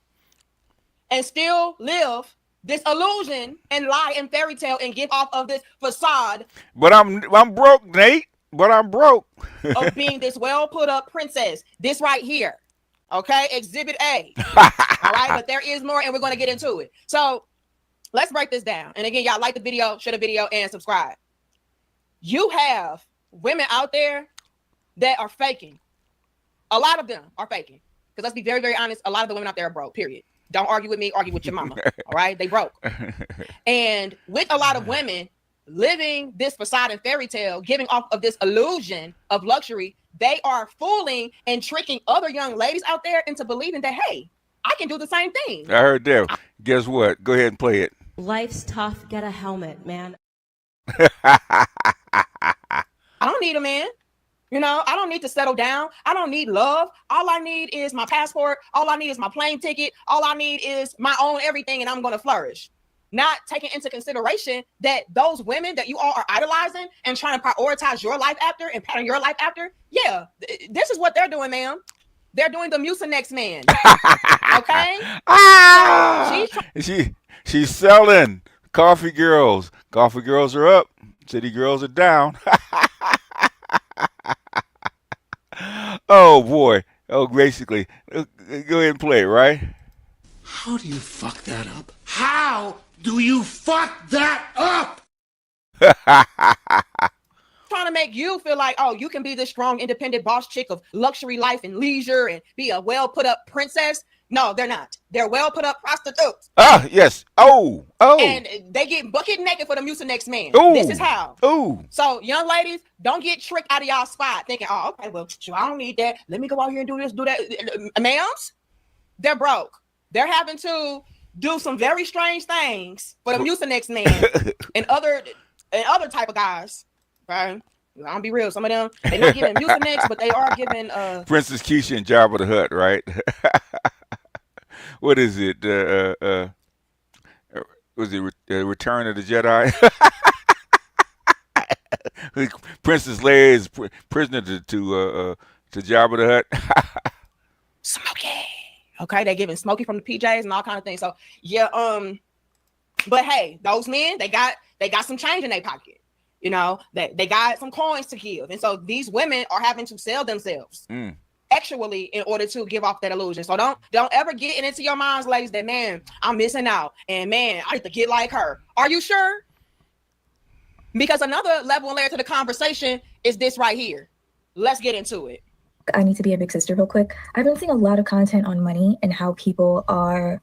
and still live this illusion and lie and fairy tale and give off of this facade. But I'm broke, Nate. But I'm broke. Of being this well put up princess. This right here. Okay, Exhibit A. All right, but there is more, and we're going to get into it. So let's break this down. And again, y'all like the video, share the video, and subscribe. You have women out there that are faking. A lot of them are faking. Because let's be very, very honest, a lot of the women out there are broke, period. Don't argue with me, argue with your mama. All right, they broke. And with a lot of women living this facade and fairy tale, giving off of this illusion of luxury, they are fooling and tricking other young ladies out there into believing that, hey, I can do the same thing. I heard that. Guess what? Go ahead and play it. Life's tough. Get a helmet, man. I don't need a man. You know, I don't need to settle down. I don't need love. All I need is my passport. All I need is my plane ticket. All I need is my own everything, and I'm going to flourish. Not taking into consideration that those women that you all are idolizing and trying to prioritize your life after and pattern your life after, yeah, this is what they're doing, ma'am. They're doing the Mucinex man. Okay? So She's selling coffee girls. Coffee girls are up. City girls are down. Oh boy. Oh, basically, go ahead and play it, right? How do you fuck that up? How do you fuck that up? Trying to make you feel like, oh, you can be this strong, independent boss chick of luxury life and leisure and be a well put up princess. No, they're not. They're well put up prostitutes. Ah, yes. Oh. And they get bucket naked for the Mucinex man. Ooh. This is how. Ooh. So, young ladies, don't get tricked out of y'all spot thinking, oh, okay, well, I don't need that. Let me go out here and do this, do that. Ma'ams, they're broke. They're having to do some very strange things for the Mucinex man and other type of guys. Okay? I'll be real. Some of them, they're not giving Mucinex, but they are giving Princess Keisha and Jabba the Hutt, right? What is it? Was it Return of the Jedi? Princess Leia is prisoner to Jabba the Hutt. Smokey. Okay, they're giving Smokey from the PJs and all kind of things. So yeah, but hey, those men, they got some change in their pocket. You know, they got some coins to give. And so these women are having to sell themselves actually in order to give off that illusion. So don't ever get it into your minds, ladies, that man, I'm missing out. And man, I need to get like her. Are you sure? Because another level and layer to the conversation is this right here. Let's get into it. I need to be a big sister real quick. I've been seeing a lot of content on money and how people are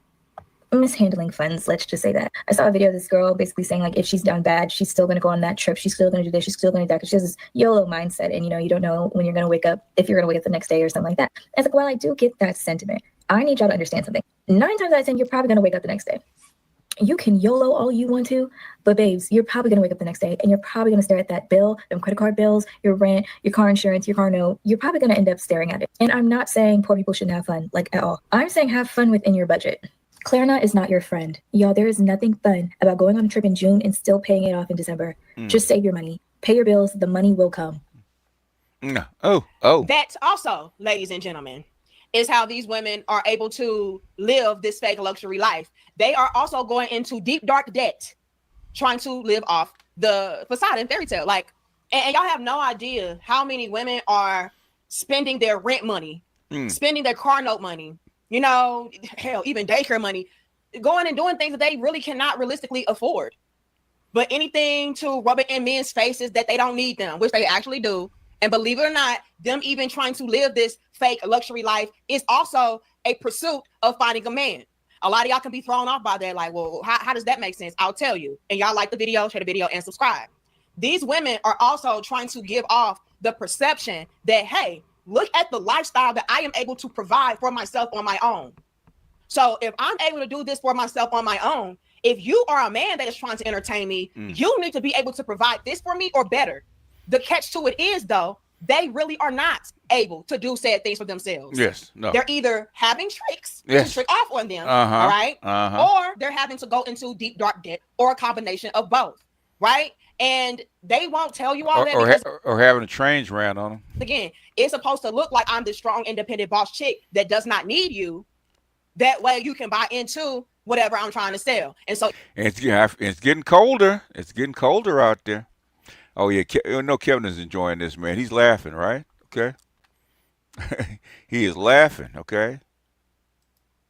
mishandling funds. Let's just say that. I saw a video of this girl basically saying like if she's down bad, she's still going to go on that trip. She's still going to do this. She's still going to do that because she has this YOLO mindset. And, you know, you don't know when you're going to wake up, if you're going to wake up the next day or something like that. And it's like, well, I do get that sentiment. I need y'all to understand something. 9 times out of 10, you're probably going to wake up the next day. You can YOLO all you want to, but babes, you're probably going to wake up the next day and you're probably going to stare at that bill, them credit card bills, your rent, your car insurance, your car note. You're probably going to end up staring at it. And I'm not saying poor people shouldn't have fun, like at all. I'm saying have fun within your budget. Klarna is not your friend. Y'all, there is nothing fun about going on a trip in June and still paying it off in December. Just save your money. Pay your bills. The money will come. Oh. That's also, ladies and gentlemen, is how these women are able to live this fake luxury life. They are also going into deep, dark debt, trying to live off the facade and fairy tale. Like, and y'all have no idea how many women are spending their rent money, spending their car note money, you know, hell, even daycare money, going and doing things that they really cannot realistically afford. But anything to rub it in men's faces that they don't need them, which they actually do. And believe it or not, them even trying to live this fake luxury life is also a pursuit of finding a man. A lot of y'all can be thrown off by that. Like, well, how does that make sense? I'll tell you. And y'all like the video, share the video, and subscribe. These women are also trying to give off the perception that, hey, look at the lifestyle that I am able to provide for myself on my own. So if I'm able to do this for myself on my own, if you are a man that is trying to entertain me, you need to be able to provide this for me or better. The catch to it is, though, they really are not able to do said things for themselves. Yes, no. They're either having tricks to trick off on them, all right? Or they're having to go into deep, dark debt, or a combination of both, right? And they won't tell you all that. Or having a trains ran on them. Again, it's supposed to look like I'm this strong, independent boss chick that does not need you. That way you can buy into whatever I'm trying to sell. And so it's getting colder. It's getting colder out there. Oh, yeah. You know Kevin is enjoying this, man. He's laughing, right? Okay. He is laughing, okay?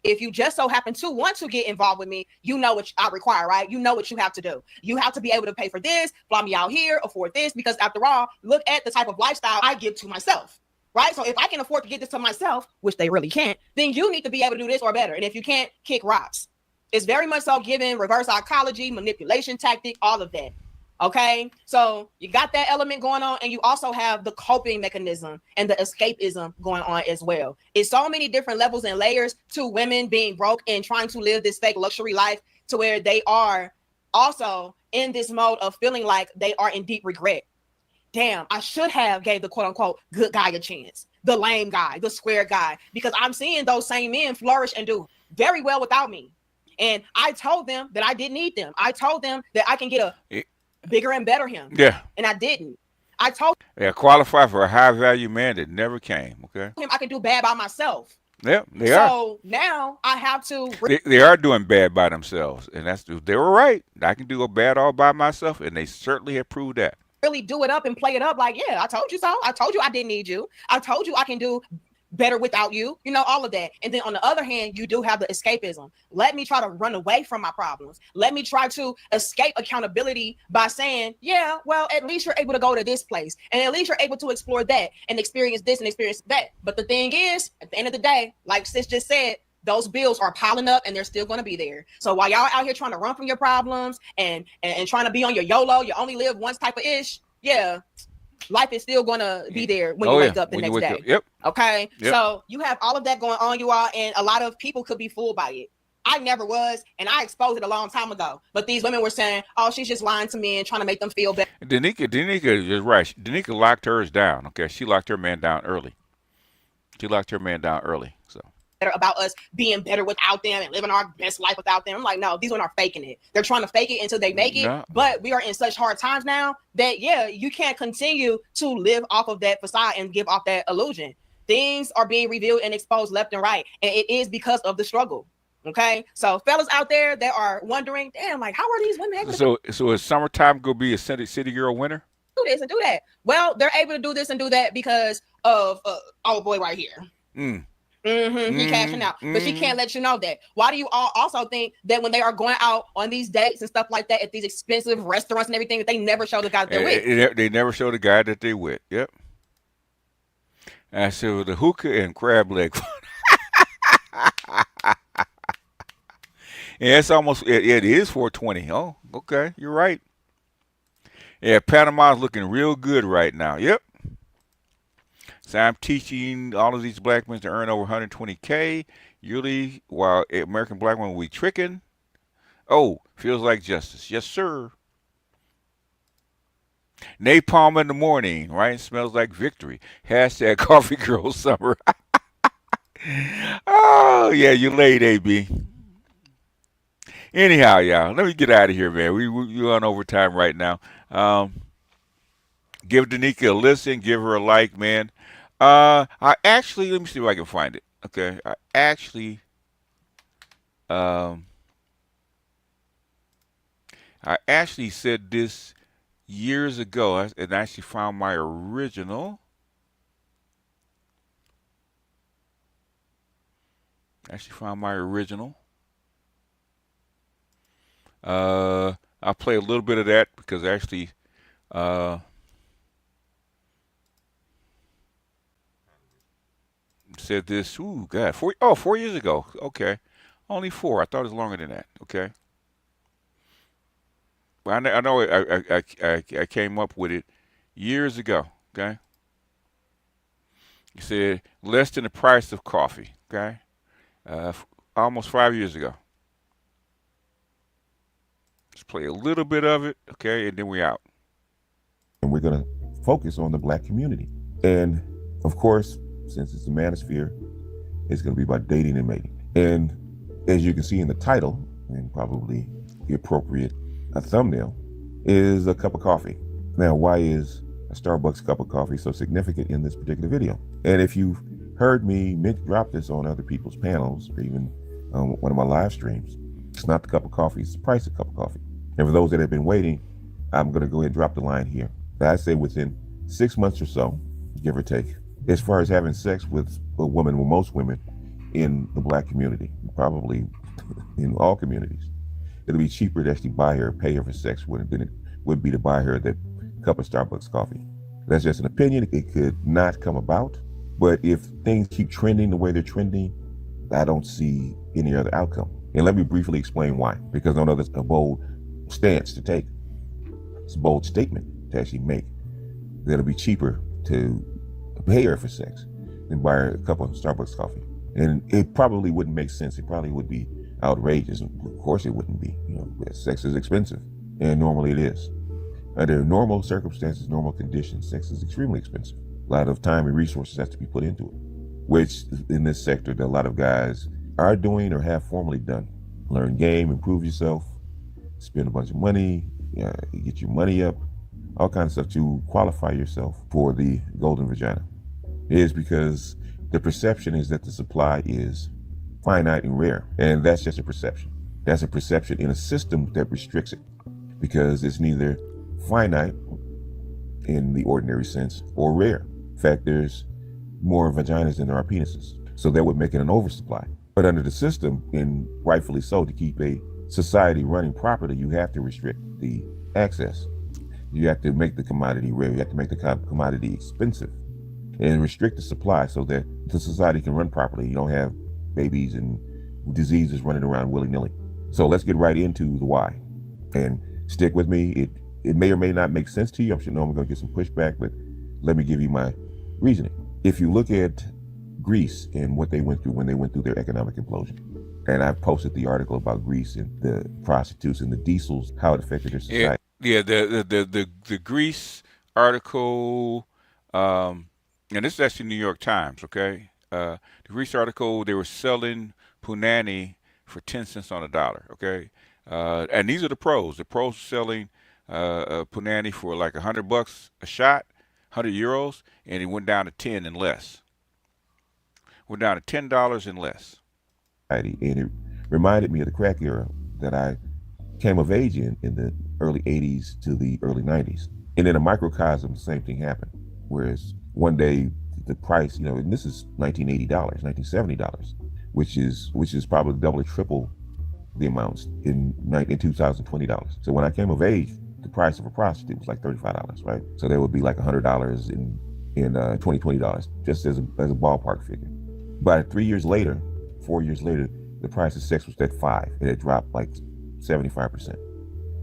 If you just so happen to want to get involved with me, you know what I require, right? You know what you have to do. You have to be able to pay for this, fly me out here, afford this, because after all, look at the type of lifestyle I give to myself, right? So if I can afford to get this to myself, which they really can't, then you need to be able to do this or better. And if you can't, kick rocks. It's very much so given reverse psychology, manipulation tactic, all of that. Okay, so you got that element going on, and you also have the coping mechanism and the escapism going on as well. It's so many different levels and layers to women being broke and trying to live this fake luxury life, to where they are also in this mode of feeling like they are in deep regret. damn, I should have gave the quote unquote good guy a chance, the lame guy, the square guy, because I'm seeing those same men flourish and do very well without me. And I told them that I didn't need them. I told them that I can get a bigger and better him. Yeah. And I didn't. I told qualify for a high value man that never came. Okay. him I can do bad by myself. Yeah, they are. So now I have to. They are doing bad by themselves, and they were right. I can do a bad all by myself, and they certainly have proved that. Really do it up and play it up like, yeah, I told you so. I told you I didn't need you. I told you I can do better without you, you know, all of that. And then on the other hand, you do have the escapism. Let me try to run away from my problems. Let me try to escape accountability by saying, yeah, well, at least you're able to go to this place, and at least you're able to explore that and experience this and experience that. But the thing is, at the end of the day, like sis just said, those bills are piling up and they're still going to be there. So while y'all out here trying to run from your problems and trying to be on your YOLO, you only live once type of ish, yeah, life is still going to be there when you wake up the next day. Yep. Okay. Yep. So you have all of that going on, you all, and a lot of people could be fooled by it. I never was, and I exposed it a long time ago. But these women were saying, oh, she's just lying to me and trying to make them feel better. Danica is right. Danica locked hers down. Okay. She locked her man down early. So. About us being better without them and living our best life without them. I'm like, no, these women are faking it. They're trying to fake it until they make it. No. But we are in such hard times now that, yeah, you can't continue to live off of that facade and give off that illusion. Things are being revealed and exposed left and right. And it is because of the struggle. Okay. So fellas out there that are wondering, damn, like, how are these women able to So is summertime going to be a city girl winner? do this and do that? Well, they're able to do this and do that because of old boy right here. He cashing out, but she can't let you know that. Why do you all also think that when they are going out on these dates and stuff like that at these expensive restaurants and everything, that they never show the guy that they're with? They never show the guy that they with. Yep. I said with the hookah and crab leg. Yeah, it's almost. It is 420. Oh, okay, you're right. Yeah, Panama's looking real good right now. Yep. So I'm teaching all of these black men to earn over 120K yearly, while American black women will be tricking. Oh, feels like justice. Yes, sir. Napalm in the morning, right? Smells like victory. Hashtag coffee girl summer. Oh, yeah, you're late, AB. Anyhow, y'all, let me get out of here, man. We're on overtime right now. Give Danica a listen. Give her a like, man. I actually, let me see if I can find it. Okay, I actually said this years ago, and I actually found my original. I'll play a little bit of that because actually, said this. Ooh, God, 4 years ago. Okay, only 4. I thought it was longer than that. Okay, but I know I came up with it years ago. Okay, he said less than the price of coffee. Okay, almost 5 years ago. Let's play a little bit of it. Okay, and then we're out. And we're going to focus on the black community, and of course, since it's a manosphere, it's going to be about dating and mating. And as you can see in the title, and probably the appropriate thumbnail, is a cup of coffee. Now, why is a Starbucks cup of coffee so significant in this particular video? And if you've heard me drop this on other people's panels, or even one of my live streams, it's not the cup of coffee, it's the price of a cup of coffee. And for those that have been waiting, I'm going to go ahead and drop the line here. I say within 6 months or so, give or take, as far as having sex with a woman, well, most women in the black community, probably in all communities, it'll be cheaper to actually buy her, pay her for sex than it would be to buy her that cup of Starbucks coffee. That's just an opinion. It could not come about. But if things keep trending the way they're trending, I don't see any other outcome. And let me briefly explain why. Because I know that's a bold stance to take. It's a bold statement to actually make. That it'll be cheaper to pay her for sex than buy her a cup of Starbucks coffee. And it probably wouldn't make sense. It probably would be outrageous. Of course it wouldn't be. Sex is expensive, and normally it is. Under normal circumstances, normal conditions, sex is extremely expensive. A lot of time and resources have to be put into it, which in this sector that a lot of guys are doing or have formerly done. Learn game, improve yourself, spend a bunch of money, get your money up, all kinds of stuff to qualify yourself for the golden vagina. It is because the perception is that the supply is finite and rare, and that's just a perception. That's a perception in a system that restricts it, because it's neither finite in the ordinary sense or rare. In fact, there's more vaginas than there are penises, so that would make it an oversupply. But under the system, and rightfully so, to keep a society running properly, you have to restrict the access. You have to make the commodity rare. You have to make the commodity expensive and restrict the supply so that the society can run properly. You don't have babies and diseases running around willy-nilly. So let's get right into the why. And stick with me. It may or may not make sense to you. I'm sure I'm going to get some pushback, but let me give you my reasoning. If you look at Greece and what they went through when they went through their economic implosion, and I've posted the article about Greece and the prostitutes and the diesels, how it affected their society. Yeah, the Greece article, and this is actually New York Times, okay? The Greece article, they were selling punani for 10 cents on a dollar, okay? And these are the pros. The pros are selling punani for like $100 a shot, €100, and it went down to 10 and less. Went down to $10 and less. And it reminded me of the crack era that I came of age in the early 80s to the early 90s. And in a microcosm, the same thing happened. Whereas one day the price, and this is $1980, $1970, which is probably double or triple the amounts in $2020. So when I came of age, the price of a prostitute was like $35, right? So there would be like $100 in $20, just as a ballpark figure. But 4 years later, the price of sex was at $5, and it dropped like 75%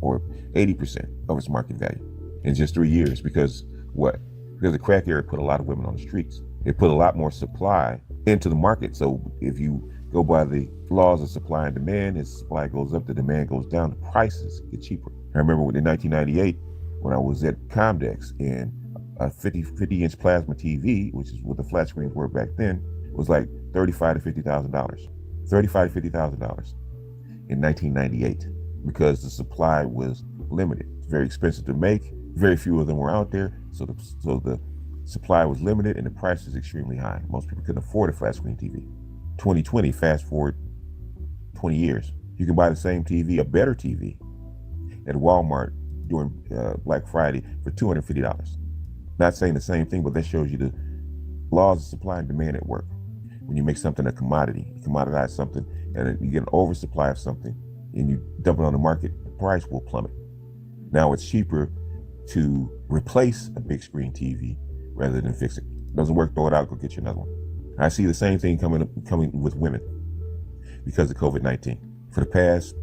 or 80% of its market value in just 3 years. Because what? Because the crack era put a lot of women on the streets. It put a lot more supply into the market. So if you go by the laws of supply and demand, as supply goes up, the demand goes down, the prices get cheaper. I remember in 1998 when I was at Comdex, and a 50-inch plasma TV, which is what the flat screens were back then, was like $35,000 to $50,000. $35,000 to $50,000 in 1998, because the supply was limited. It's very expensive to make. Very few of them were out there, so the supply was limited and the price is extremely high. Most people couldn't afford a flat screen TV. 2020, fast forward 20 years, you can buy the same TV, a better TV, at Walmart during Black Friday for $250. Not saying the same thing, but that shows you the laws of supply and demand at work. When you make something a commodity, you commoditize something, and you get an oversupply of something, and you dump it on the market, the price will plummet. Now it's cheaper to replace a big screen TV rather than fix it. Doesn't work, throw it out, go get you another one. I see the same thing coming with women because of COVID-19. For the past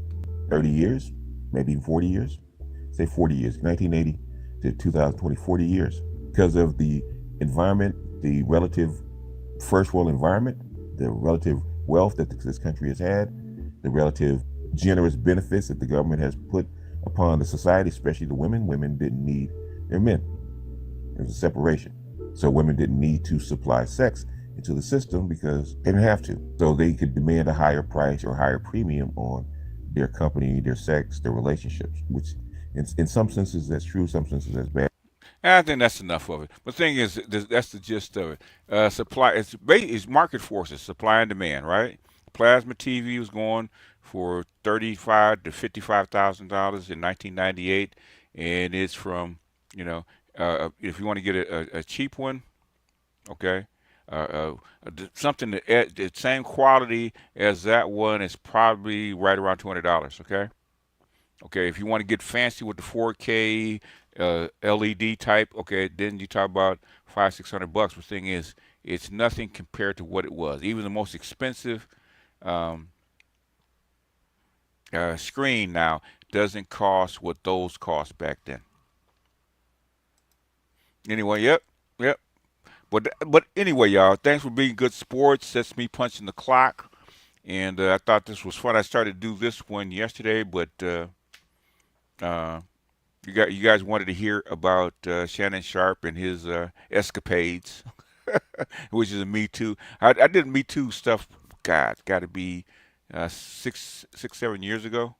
30 years, maybe even 40 years, say 40 years, 1980 to 2020, 40 years, because of the environment, the relative first world environment, the relative wealth that this country has had, the relative generous benefits that the government has put upon the society, especially the women. Women didn't need their men. There was a separation. So women didn't need to supply sex into the system because they didn't have to. So they could demand a higher price or higher premium on their company, their sex, their relationships, which in some senses that's true, some senses that's bad. And I think that's enough of it. But the thing is, that's the gist of it. Supply, it's market forces, supply and demand, right? Plasma TV was going for $35,000 to $55,000 in 1998, and it's from, if you want to get a cheap one, okay, something the same quality as that one is probably right around $200, okay? Okay, if you want to get fancy with the 4K LED type, okay, then you talk about $500-600. But the thing is, it's nothing compared to what it was. Even the most expensive screen now doesn't cost what those cost back then. Anyway, yep. But anyway, y'all, thanks for being good sports. That's me punching the clock, and I thought this was fun. I started to do this one yesterday, but You guys wanted to hear about Shannon Sharp and his escapades, which is a Me Too. I did Me Too stuff. God, got to be 7 years ago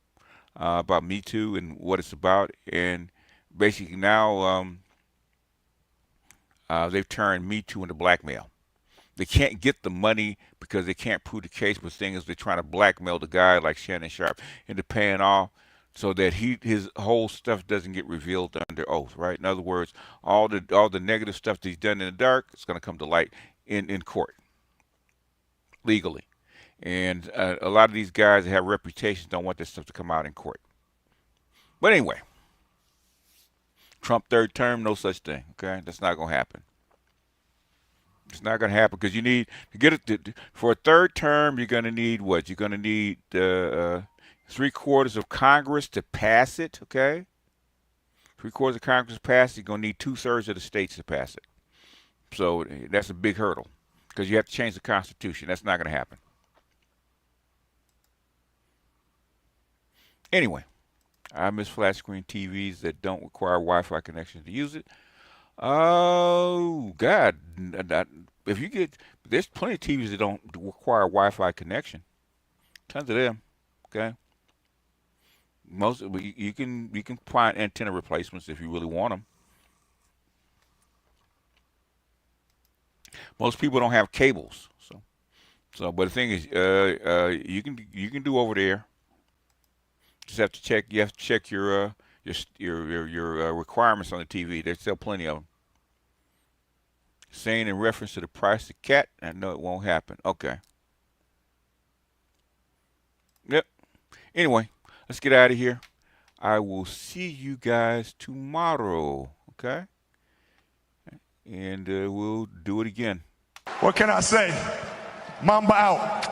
about Me Too and what it's about. And basically now they've turned Me Too into blackmail. They can't get the money because they can't prove the case. But the thing is, they're trying to blackmail the guy like Shannon Sharp into paying off so that his whole stuff doesn't get revealed under oath, right? In other words, all the negative stuff that he's done in the dark is going to come to light in court legally. And a lot of these guys that have reputations don't want this stuff to come out in court. But anyway, Trump third term, no such thing. Okay, that's not going to happen. It's not going to happen because you need to get it for a third term. You're going to need what? You're going to need 3/4 of Congress to pass it. Okay, 3/4 of Congress to pass it. You're going to need 2/3 of the states to pass it. So that's a big hurdle because you have to change the Constitution. That's not going to happen. Anyway, I miss flat screen TVs that don't require Wi-Fi connections to use it. Oh God! If you get, there's plenty of TVs that don't require Wi-Fi connection. Tons of them. Okay. Most you can find antenna replacements if you really want them. Most people don't have cables, so. But the thing is, you can do over there. Just have to check. You have to check your requirements on the TV. There's still plenty of them. Saying in reference to the price of cat, I know it won't happen. Okay. Yep. Anyway, let's get out of here. I will see you guys tomorrow. Okay. And we'll do it again. What can I say? Mamba out.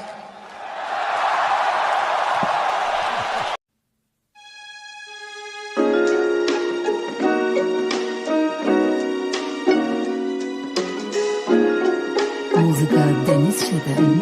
Muzyka Denis Siedem.